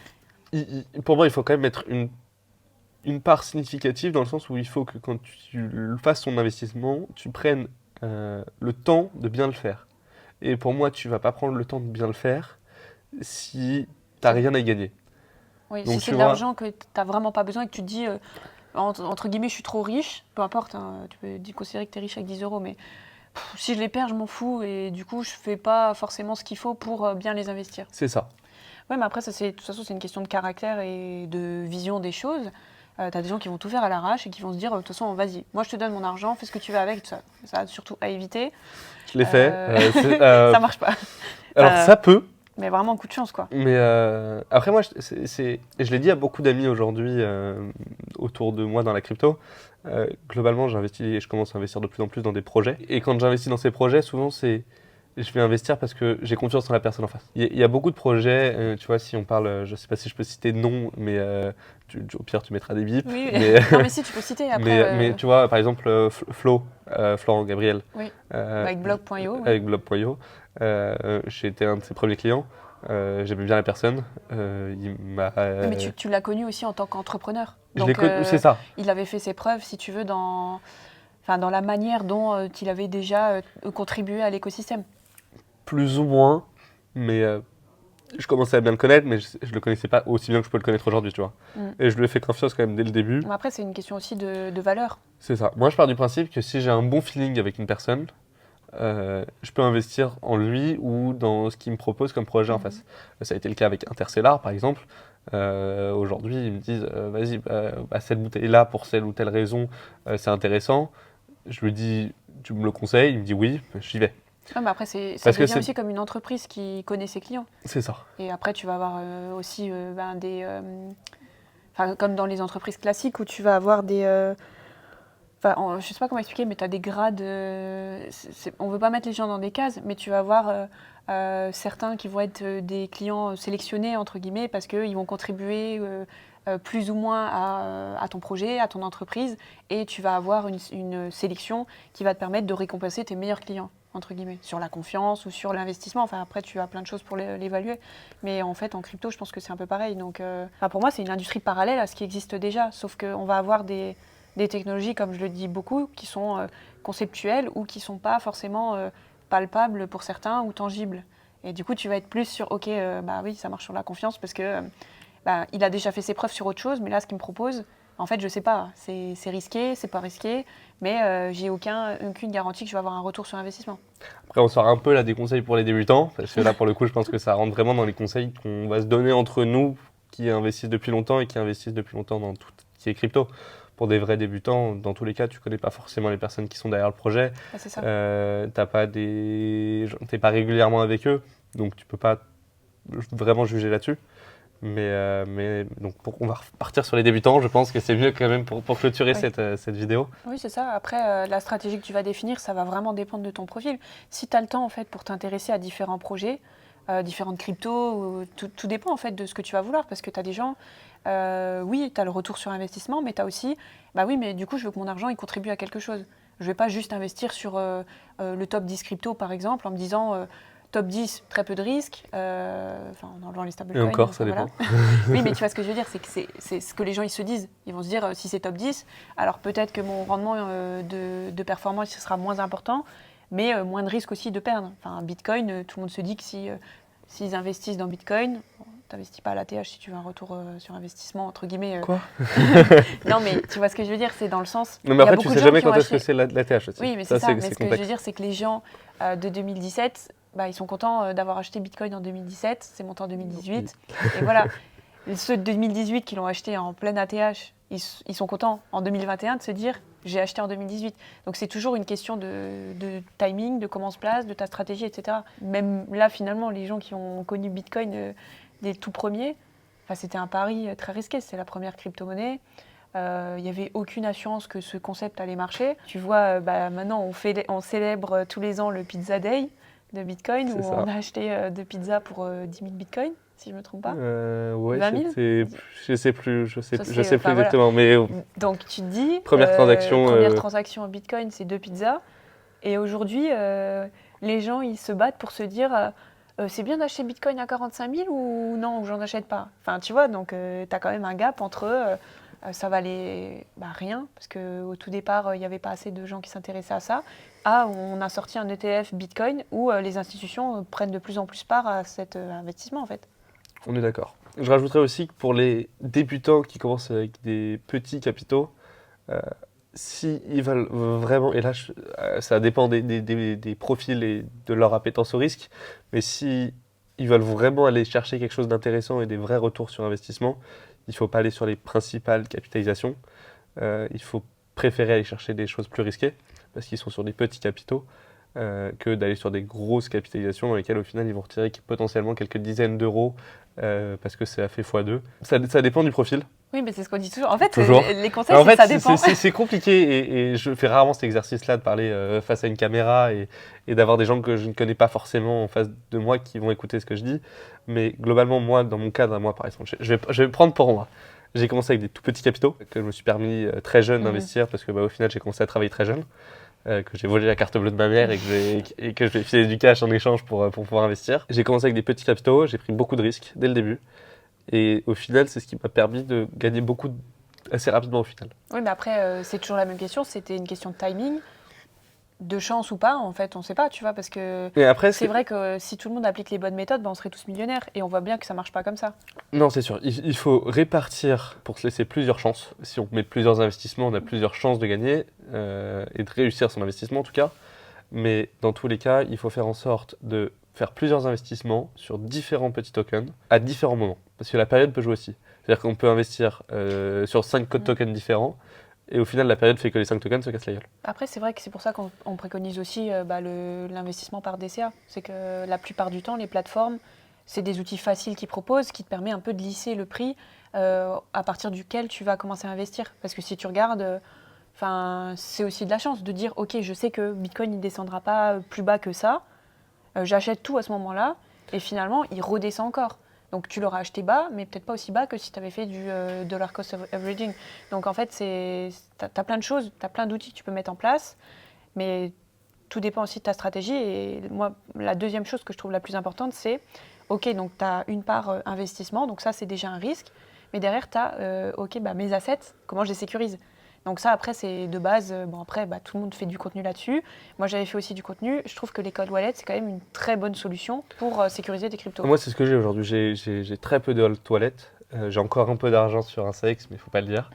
pour moi, il faut quand même mettre une part significative dans le sens où il faut que quand tu fasses ton investissement, tu prennes le temps de bien le faire. Et pour moi, tu vas pas prendre le temps de bien le faire si tu n'as rien à y gagner. Oui, donc, si c'est de l'argent que tu n'as vraiment pas besoin et que tu te dis... entre guillemets, je suis trop riche, peu importe, hein, tu peux considérer que tu es riche avec 10 euros, mais si je les perds, je m'en fous et du coup, je fais pas forcément ce qu'il faut pour bien les investir. C'est ça. Ouais, mais après, de toute façon, c'est une question de caractère et de vision des choses. Tu as des gens qui vont tout faire à l'arrache et qui vont se dire, de toute façon, vas-y, moi je te donne mon argent, fais ce que tu veux avec, tout ça. Ça, surtout à éviter. Je l'ai fait. Ça marche pas. Alors, ça peut. Mais vraiment, coup de chance, quoi. Mais après, moi, je l'ai dit à beaucoup d'amis aujourd'hui autour de moi dans la crypto. Globalement, j'investis et je commence à investir de plus en plus dans des projets. Et quand j'investis dans ces projets, souvent, je vais investir parce que j'ai confiance en la personne en face. Il y a beaucoup de projets, tu vois, si on parle, je sais pas si je peux citer de nom, mais au pire, tu mettras des bips. Oui, mais, non, mais si, tu peux citer après. Mais tu vois, par exemple, Florent Gabriel. Oui, avec blog.io. Avec blog.io. J'ai été un de ses premiers clients. J'aimais bien la personne. Il m'a. Mais tu l'as connu aussi en tant qu'entrepreneur. Je l'ai connu, c'est ça. Il avait fait ses preuves, si tu veux, dans la manière dont il avait déjà contribué à l'écosystème. Plus ou moins, mais je commençais à bien le connaître, mais je le connaissais pas aussi bien que je peux le connaître aujourd'hui, tu vois. Et je lui ai fait confiance quand même dès le début. Mais après, c'est une question aussi de valeur. C'est ça. Moi, je pars du principe que si j'ai un bon feeling avec une personne, je peux investir en lui ou dans ce qu'il me propose comme projet en face. Ça a été le cas avec Interstellar, par exemple. Aujourd'hui, ils me disent vas-y, cette bouteille-là, pour telle ou telle raison, c'est intéressant. Je lui dis, tu me le conseilles? Il me dit oui, j'y vais. Ouais, mais après, ça devient aussi comme une entreprise qui connaît ses clients. C'est ça. Et après, tu vas avoir aussi comme dans les entreprises classiques où tu vas avoir des... je ne sais pas comment expliquer, mais tu as des grades... on ne veut pas mettre les gens dans des cases, mais tu vas avoir certains qui vont être des clients sélectionnés, entre guillemets, parce qu'ils vont contribuer plus ou moins à ton projet, à ton entreprise, et tu vas avoir une sélection qui va te permettre de récompenser tes meilleurs clients, entre guillemets, sur la confiance ou sur l'investissement. Enfin, après, tu as plein de choses pour l'évaluer. Mais en fait, en crypto, je pense que c'est un peu pareil. Donc, pour moi, c'est une industrie parallèle à ce qui existe déjà, sauf qu'on va avoir des technologies, comme je le dis beaucoup, qui sont conceptuelles ou qui ne sont pas forcément palpables pour certains ou tangibles. Et du coup, tu vas être plus sur, ok, oui, ça marche sur la confiance parce que il a déjà fait ses preuves sur autre chose, mais là, ce qu'il me propose, en fait, je ne sais pas. C'est risqué, c'est pas risqué, mais j'ai aucune garantie que je vais avoir un retour sur investissement. Après, on sort un peu là des conseils pour les débutants, parce que là, pour le coup, je pense que ça rentre vraiment dans les conseils qu'on va se donner entre nous qui investissent depuis longtemps et qui investissent depuis longtemps dans tout ce qui est crypto. Pour des vrais débutants, dans tous les cas, tu connais pas forcément les personnes qui sont derrière le projet. Ah, c'est ça. T'es pas régulièrement avec eux, donc tu peux pas vraiment juger là-dessus. Mais donc on va repartir sur les débutants. Je pense que c'est mieux quand même pour clôturer cette vidéo. Oui, c'est ça. Après, la stratégie que tu vas définir, ça va vraiment dépendre de ton profil. Si tu as le temps en fait pour t'intéresser à différents projets, différentes cryptos, tout dépend en fait de ce que tu vas vouloir, parce que tu as des gens oui, tu as le retour sur investissement, mais tu as aussi, bah oui, mais du coup, je veux que mon argent, il contribue à quelque chose. Je ne vais pas juste investir sur le top 10 crypto, par exemple, en me disant top 10, très peu de risques, en enlevant les Et stablecoins. encore, ça dépend. Oui, mais tu vois ce que je veux dire, c'est que c'est ce que les gens ils se disent. Ils vont se dire, si c'est top 10, alors peut-être que mon rendement de performance ce sera moins important, mais moins de risque aussi de perdre. Enfin, Bitcoin, tout le monde se dit que s'ils investissent dans Bitcoin, tu n'investis pas à l'ATH si tu veux un retour sur investissement, entre guillemets. Quoi? Non, mais tu vois ce que je veux dire, c'est dans le sens. Non, mais il y a après, tu beaucoup de sais gens jamais qui ont quand est-ce que acheté- c'est l'ATH aussi. Oui, mais c'est ça. Mais ce que je complexe. veux dire, c'est que les gens de 2017, bah, ils sont contents d'avoir acheté Bitcoin en 2017, c'est monté en 2018. Et voilà, ceux de 2018 qui l'ont acheté en pleine ATH, ils sont contents en 2021 de se dire j'ai acheté en 2018. Donc c'est toujours une question de timing, de comment on se place, de ta stratégie, etc. Même là, finalement, les gens qui ont connu Bitcoin des tout premiers, c'était un pari très risqué. C'est la première crypto-monnaie. Il n'y avait aucune assurance que ce concept allait marcher. Tu vois, maintenant, on célèbre tous les ans le Pizza Day de Bitcoin, C'est où ça. on a acheté deux pizzas pour 10 000 Bitcoins, si je ne me trompe pas. Ouais, 20 000? je sais plus Ça, je c'est- sais plus enfin, voilà. exactement, mais Donc tu te dis, première transaction. première transaction en Bitcoin, c'est deux pizzas. Et aujourd'hui, les gens, ils se battent pour se dire, c'est bien d'acheter Bitcoin à 45 000 ou non, ou j'en achète pas. Enfin, tu vois, donc tu as quand même un gap entre ça valait rien, parce qu'au tout départ, il n'y avait pas assez de gens qui s'intéressaient à ça, on a sorti un ETF Bitcoin où les institutions prennent de plus en plus part à cet investissement, en fait. On est d'accord. Je rajouterais aussi que pour les débutants qui commencent avec des petits capitaux, si ils veulent vraiment, et là ça dépend des profils et de leur appétence au risque, mais si ils veulent vraiment aller chercher quelque chose d'intéressant et des vrais retours sur investissement, il ne faut pas aller sur les principales capitalisations. Il faut préférer aller chercher des choses plus risquées, parce qu'ils sont sur des petits capitaux, que d'aller sur des grosses capitalisations dans lesquelles au final ils vont retirer potentiellement quelques dizaines d'euros parce que ça fait x2. Ça dépend du profil. Oui, mais c'est ce qu'on dit toujours. En fait, Toujours. les conseils, En fait, ça dépend. c'est compliqué et je fais rarement cet exercice-là de parler face à une caméra et d'avoir des gens que je ne connais pas forcément en face de moi qui vont écouter ce que je dis. Mais globalement, moi, dans mon cadre, moi par exemple, je vais prendre pour moi. J'ai commencé avec des tout petits capitaux que je me suis permis très jeune d'investir parce que au final, j'ai commencé à travailler très jeune. Que j'ai volé la carte bleue de ma mère et que je lui ai filé du cash en échange pour pouvoir investir. J'ai commencé avec des petits capitaux, j'ai pris beaucoup de risques dès le début. Et au final, c'est ce qui m'a permis de gagner assez rapidement au final. Oui, mais après, c'est toujours la même question. C'était une question de timing, de chance ou pas. En fait, on ne sait pas, tu vois, parce que Et après, c'est vrai que si tout le monde applique les bonnes méthodes, on serait tous millionnaires. Et on voit bien que ça ne marche pas comme ça. Non, c'est sûr. Il faut répartir pour se laisser plusieurs chances. Si on met plusieurs investissements, on a plusieurs chances de gagner et de réussir son investissement en tout cas. Mais dans tous les cas, il faut faire en sorte de faire plusieurs investissements sur différents petits tokens à différents moments. Parce que la période peut jouer aussi. C'est-à-dire qu'on peut investir sur 5 tokens différents et au final, la période fait que les 5 tokens se cassent la gueule. Après, c'est vrai que c'est pour ça qu'on préconise aussi l'investissement par DCA. C'est que la plupart du temps, les plateformes, c'est des outils faciles qu'ils proposent, qui te permettent un peu de lisser le prix à partir duquel tu vas commencer à investir. Parce que si tu regardes, c'est aussi de la chance de dire, ok, je sais que Bitcoin ne descendra pas plus bas que ça, j'achète tout à ce moment-là, et finalement, il redescend encore. Donc tu l'auras acheté bas, mais peut-être pas aussi bas que si tu avais fait du dollar cost averaging. Donc en fait, tu as plein de choses, tu as plein d'outils que tu peux mettre en place, mais tout dépend aussi de ta stratégie. Et moi, la deuxième chose que je trouve la plus importante, c'est, ok, donc tu as une part investissement, donc ça c'est déjà un risque, mais derrière tu as, ok, mes assets, comment je les sécurise? Donc ça, après, c'est de base. Après, tout le monde fait du contenu là-dessus. Moi, j'avais fait aussi du contenu. Je trouve que les cold wallets, c'est quand même une très bonne solution pour sécuriser des cryptos. Moi, c'est ce que j'ai aujourd'hui. J'ai très peu de toilettes. J'ai encore un peu d'argent sur un CX, mais il ne faut pas le dire.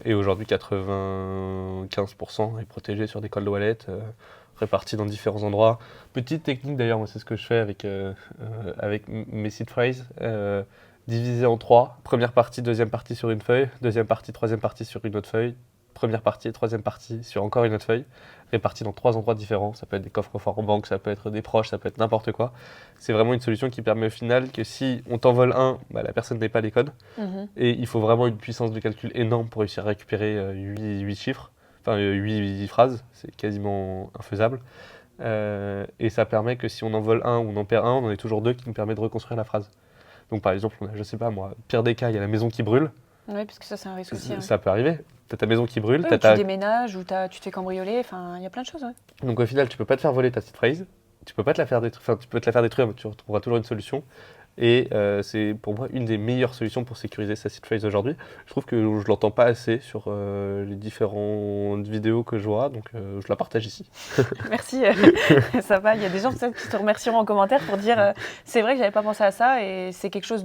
Et aujourd'hui, 95% est protégé sur des cold wallets, répartis dans différents endroits. Petite technique d'ailleurs, moi, c'est ce que je fais avec mes seed phrases. Divisé en 3. Première partie, deuxième partie sur une feuille. Deuxième partie, troisième partie sur une autre feuille. Première partie, troisième partie sur encore une autre feuille. Répartie dans 3 endroits différents. Ça peut être des coffres forts en banque, ça peut être des proches, ça peut être n'importe quoi. C'est vraiment une solution qui permet au final que si on t'en vole un, la personne n'a pas les codes. Et il faut vraiment une puissance de calcul énorme pour réussir à récupérer 8 chiffres. Enfin, 8 phrases. C'est quasiment infaisable. Et ça permet que si on en vole un ou on en perd un, on en est toujours deux qui nous permet de reconstruire la phrase. Donc par exemple, on a, je sais pas moi, pire des cas, il y a la maison qui brûle. Oui, parce que ça, c'est un risque aussi. Hein. Ça peut arriver. T'as ta maison qui brûle. Oui, ou tu déménages, ou tu te fais cambrioler, enfin, il y a plein de choses. Ouais. Donc au final, tu peux pas te faire voler ta seed phrase, tu peux pas te la faire détruire, enfin tu peux te la faire détruire, mais tu trouveras toujours une solution. Et c'est pour moi une des meilleures solutions pour sécuriser sa seed phrase aujourd'hui. Je trouve que je l'entends pas assez sur les différentes vidéos que je vois, donc je la partage ici. Merci, ça va. Il y a des gens peut-être qui te remercieront en commentaire pour dire c'est vrai que j'avais pas pensé à ça et c'est quelque chose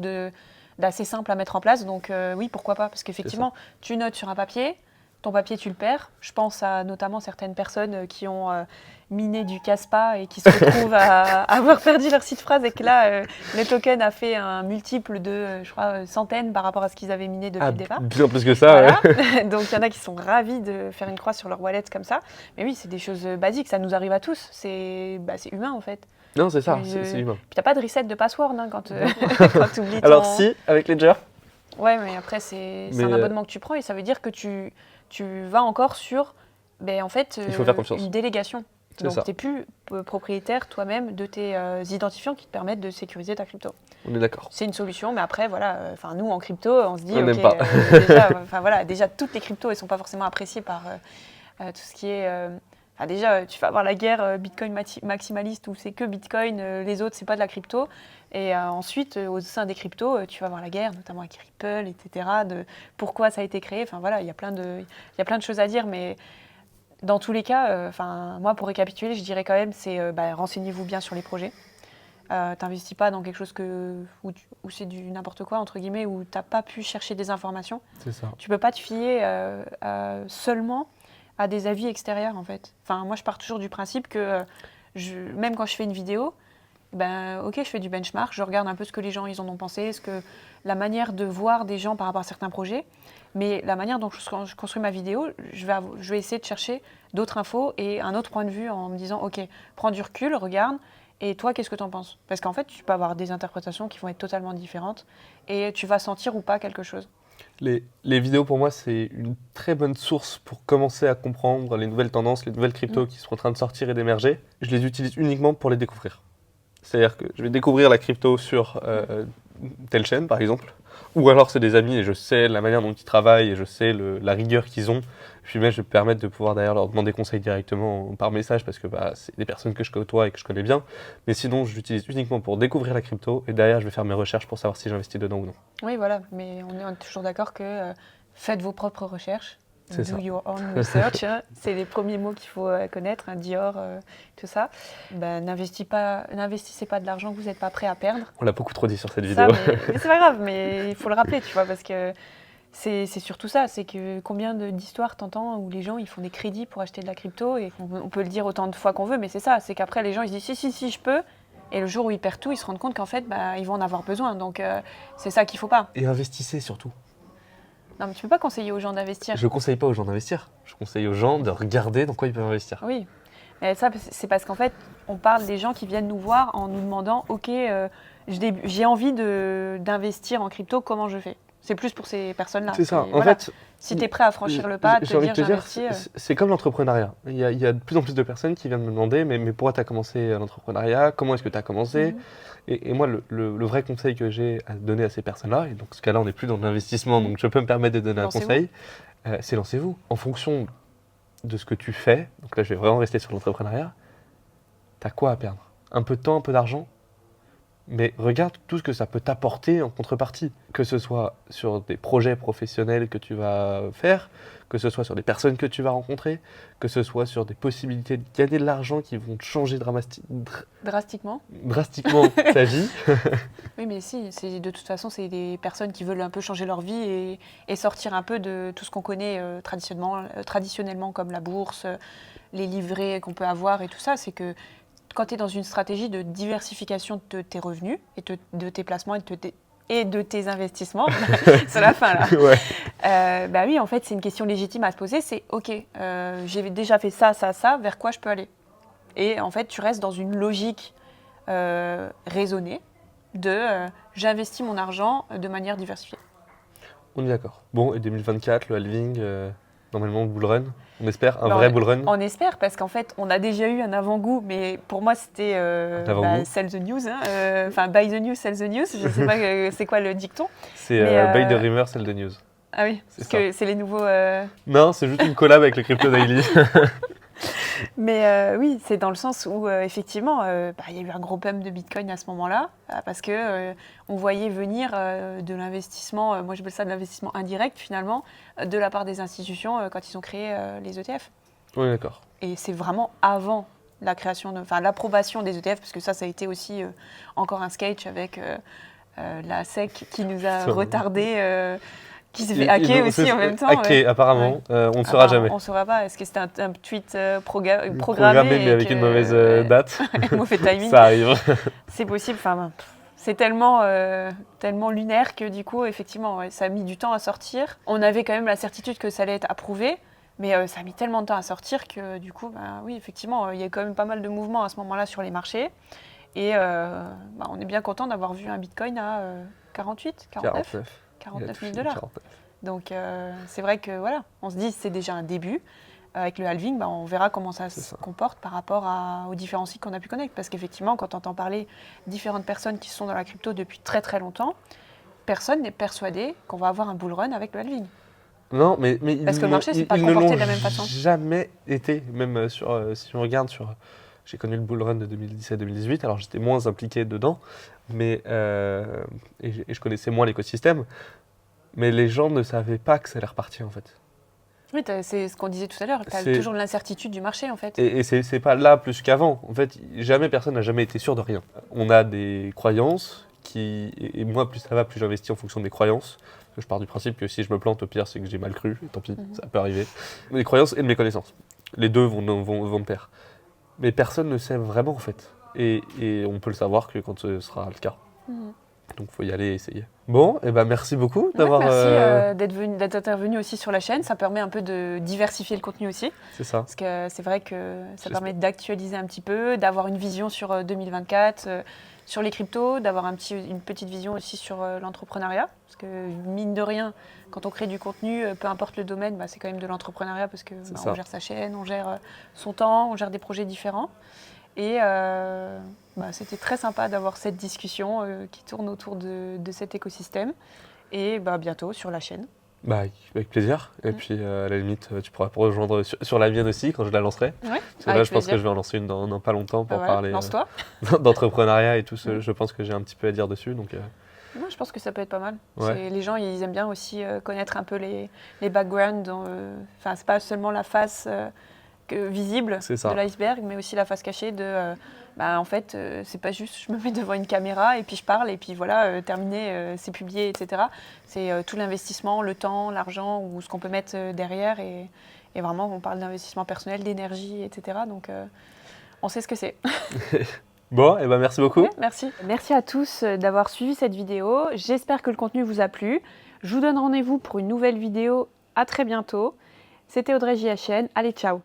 d'assez simple à mettre en place. Donc oui, pourquoi pas? Parce qu'effectivement, tu notes sur un papier. Ton papier, tu le perds. Je pense à notamment certaines personnes qui ont miné du Caspa et qui se retrouvent à avoir perdu leur seed phrase et que là, le token a fait un multiple de, je crois, centaines par rapport à ce qu'ils avaient miné depuis le départ. Bien plus que ça, voilà. Ouais. Donc, il y en a qui sont ravis de faire une croix sur leur wallet comme ça. Mais oui, c'est des choses basiques. Ça nous arrive à tous. C'est humain, en fait. Non, c'est ça, c'est humain. Puis, t'as pas de reset de password hein, quand tu oublies ton... Alors si, avec Ledger. Ouais, mais après, c'est un abonnement que tu prends et ça veut dire que tu vas encore sur en fait, il faut faire confiance. Une délégation. Donc, tu n'es plus propriétaire toi-même de tes identifiants qui te permettent de sécuriser ta crypto. On est d'accord. C'est une solution, mais après, voilà, nous, en crypto, on se dit, on n'aime pas. Déjà, toutes les cryptos, elles ne sont pas forcément appréciées par tout ce qui est... déjà, tu vas avoir la guerre Bitcoin maximaliste où c'est que Bitcoin, les autres, c'est pas de la crypto. Et ensuite, au sein des cryptos, tu vas avoir la guerre, notamment avec Ripple, etc., de pourquoi ça a été créé. Enfin voilà, il y a plein de choses à dire, mais dans tous les cas, moi, pour récapituler, je dirais quand même, c'est renseignez-vous bien sur les projets. T'investis pas dans quelque chose où c'est du n'importe quoi, entre guillemets, où t'as pas pu chercher des informations. C'est ça. Tu peux pas te fier seulement à des avis extérieurs, en fait. Enfin, moi, je pars toujours du principe que même quand je fais une vidéo, ok, je fais du benchmark, je regarde un peu ce que les gens ils en ont pensé, la manière de voir des gens par rapport à certains projets, mais la manière dont je construis ma vidéo, je vais essayer de chercher d'autres infos et un autre point de vue en me disant, ok, prends du recul, regarde, et toi, qu'est-ce que tu en penses? Parce qu'en fait, tu peux avoir des interprétations qui vont être totalement différentes et tu vas sentir ou pas quelque chose. Les vidéos, pour moi, c'est une très bonne source pour commencer à comprendre les nouvelles tendances, les nouvelles cryptos qui sont en train de sortir et d'émerger. Je les utilise uniquement pour les découvrir. C'est-à-dire que je vais découvrir la crypto sur telle chaîne, par exemple, ou alors c'est des amis et je sais la manière dont ils travaillent et je sais la rigueur qu'ils ont. Puis même, je vais me permettre de pouvoir d'ailleurs leur demander conseil directement par message parce que c'est des personnes que je côtoie et que je connais bien. Mais sinon, je l'utilise uniquement pour découvrir la crypto et derrière, je vais faire mes recherches pour savoir si j'investis dedans ou non. Oui, voilà, mais on est toujours d'accord que faites vos propres recherches. C'est ça. Do your own research, hein. C'est les premiers mots qu'il faut connaître, hein, Dior, tout ça. N'investissez pas de l'argent que vous n'êtes pas prêt à perdre. On l'a beaucoup trop dit sur cette vidéo. Mais c'est pas grave, mais il faut le rappeler, tu vois, parce que c'est surtout ça, c'est que combien d'histoires t'entends où les gens ils font des crédits pour acheter de la crypto et on peut le dire autant de fois qu'on veut, mais c'est ça, c'est qu'après les gens ils se disent si je peux. Et le jour où ils perdent tout, ils se rendent compte qu'en fait, ils vont en avoir besoin. Donc, c'est ça qu'il ne faut pas. Et investissez surtout. Non, mais tu ne peux pas conseiller aux gens d'investir. Je ne conseille pas aux gens d'investir. Je conseille aux gens de regarder dans quoi ils peuvent investir. Oui. Mais ça, c'est parce qu'en fait, on parle des gens qui viennent nous voir en nous demandant « Ok, j'ai envie d'investir en crypto, comment je fais ?» C'est plus pour ces personnes-là. C'est ça. En fait, si tu es prêt à franchir le pas, j'ai envie de te dire, c'est comme l'entrepreneuriat. Il y a de plus en plus de personnes qui viennent me demander mais pourquoi tu as commencé l'entrepreneuriat? Comment est-ce que tu as commencé? Et moi, le vrai conseil que j'ai à donner à ces personnes-là, et donc ce cas-là, on n'est plus dans l'investissement, donc je peux me permettre de donner un conseil, c'est lancez-vous. En fonction de ce que tu fais, donc là, je vais vraiment rester sur l'entrepreneuriat, tu as quoi à perdre? Un peu de temps, un peu d'argent? Mais regarde tout ce que ça peut t'apporter en contrepartie, que ce soit sur des projets professionnels que tu vas faire, que ce soit sur des personnes que tu vas rencontrer, que ce soit sur des possibilités de gagner de l'argent qui vont te changer drastiquement ta vie. Oui, mais si, de toute façon, c'est des personnes qui veulent un peu changer leur vie et sortir un peu de tout ce qu'on connaît traditionnellement comme la bourse, les livrets qu'on peut avoir et tout ça. C'est que quand tu es dans une stratégie de diversification de tes revenus et de tes placements et de tes investissements, c'est la fin là. Ouais. Oui, en fait, c'est une question légitime à se poser, c'est ok, j'ai déjà fait ça, vers quoi je peux aller? Et en fait, tu restes dans une logique raisonnée de j'investis mon argent de manière diversifiée. On est d'accord. Bon, et 2024, le halving, normalement bull run. On espère un Bah, vrai bull run. On espère, parce qu'en fait, on a déjà eu un avant-goût, mais pour moi, c'était avant-goût. sell the news, hein, enfin buy the news, sell the news. Je sais pas c'est quoi le dicton. C'est Mais, buy the rumor, sell the news. Ah oui, parce que c'est les nouveaux. Non, c'est juste une collab avec le Crypto Daily. Mais oui, c'est dans le sens où effectivement, il y a eu un gros pump de Bitcoin à ce moment-là, parce que on voyait venir de l'investissement, moi je appelle ça de l'investissement indirect finalement, de la part des institutions quand ils ont créé les ETF. Oui, d'accord. Et c'est vraiment avant la création, l'approbation des ETF, parce que ça a été aussi encore un sketch avec la SEC qui nous a retardé. Qui s'est fait hacker aussi en même temps. Hacker, apparemment. On ne saura jamais. On ne saura pas. Est-ce que c'était un tweet programmé mais avec une mauvaise date. Un mauvais timing. Ça arrive. C'est possible. C'est tellement lunaire que du coup, effectivement, ça a mis du temps à sortir. On avait quand même la certitude que ça allait être approuvé, mais ça a mis tellement de temps à sortir que du coup, oui, effectivement, il y a quand même pas mal de mouvements à ce moment-là sur les marchés. Et on est bien content d'avoir vu un Bitcoin à 49 000 $. Donc c'est vrai que voilà, on se dit c'est déjà un début. Avec le halving, on verra comment ça se comporte par rapport aux différents cycles qu'on a pu connaître. Parce qu'effectivement, quand on entend parler différentes personnes qui sont dans la crypto depuis très très longtemps, personne n'est persuadé qu'on va avoir un bull run avec le halving. Non, mais parce que le marché ne s'est pas comporté de la même façon. Jamais été, même si on regarde sur... J'ai connu le bull run de 2017-2018, alors j'étais moins impliqué dedans, mais et je connaissais moins l'écosystème, mais les gens ne savaient pas que ça allait repartir en fait. Oui, c'est ce qu'on disait tout à l'heure, tu as toujours de l'incertitude du marché en fait. Et c'est pas là plus qu'avant, en fait, personne n'a jamais été sûr de rien. On a des croyances, et moi plus ça va, plus j'investis en fonction de mes croyances. Je pars du principe que si je me plante, au pire c'est que j'ai mal cru, et tant pis, ça peut arriver. Mes croyances et de mes connaissances, les deux vont de pair. Mais personne ne sait vraiment en fait. Et on peut le savoir que quand ce sera le cas. Donc il faut y aller et essayer. Bon, et merci beaucoup d'avoir... merci d'être intervenu aussi sur la chaîne. Ça permet un peu de diversifier le contenu aussi. C'est ça. Parce que c'est vrai que ça permet d'actualiser un petit peu, d'avoir une vision sur 2024, sur les cryptos, d'avoir une petite vision aussi sur l'entrepreneuriat. Parce que mine de rien, quand on crée du contenu, peu importe le domaine, c'est quand même de l'entrepreneuriat parce que on gère sa chaîne, on gère son temps, on gère des projets différents. Et c'était très sympa d'avoir cette discussion qui tourne autour de cet écosystème. Et bientôt sur la chaîne. Avec plaisir. Et puis à la limite, tu pourras me rejoindre sur la mienne aussi quand je la lancerai. Ouais, parce que là, je pense que je vais en lancer une dans pas longtemps pour parler d'entrepreneuriat et tout. Je pense que j'ai un petit peu à dire dessus. Donc, non, je pense que ça peut être pas mal. Les gens, ils aiment bien aussi connaître un peu les backgrounds. C'est pas seulement la face visible de l'iceberg, mais aussi la face cachée de... en fait, c'est pas juste je me mets devant une caméra et puis je parle et puis voilà, terminé, c'est publié, etc. C'est tout l'investissement, le temps, l'argent ou ce qu'on peut mettre derrière. Et vraiment, on parle d'investissement personnel, d'énergie, etc. Donc, on sait ce que c'est. Bon, merci beaucoup. Ouais, merci. Merci à tous d'avoir suivi cette vidéo. J'espère que le contenu vous a plu. Je vous donne rendez-vous pour une nouvelle vidéo. À très bientôt. C'était Audrey JHN. Allez, ciao.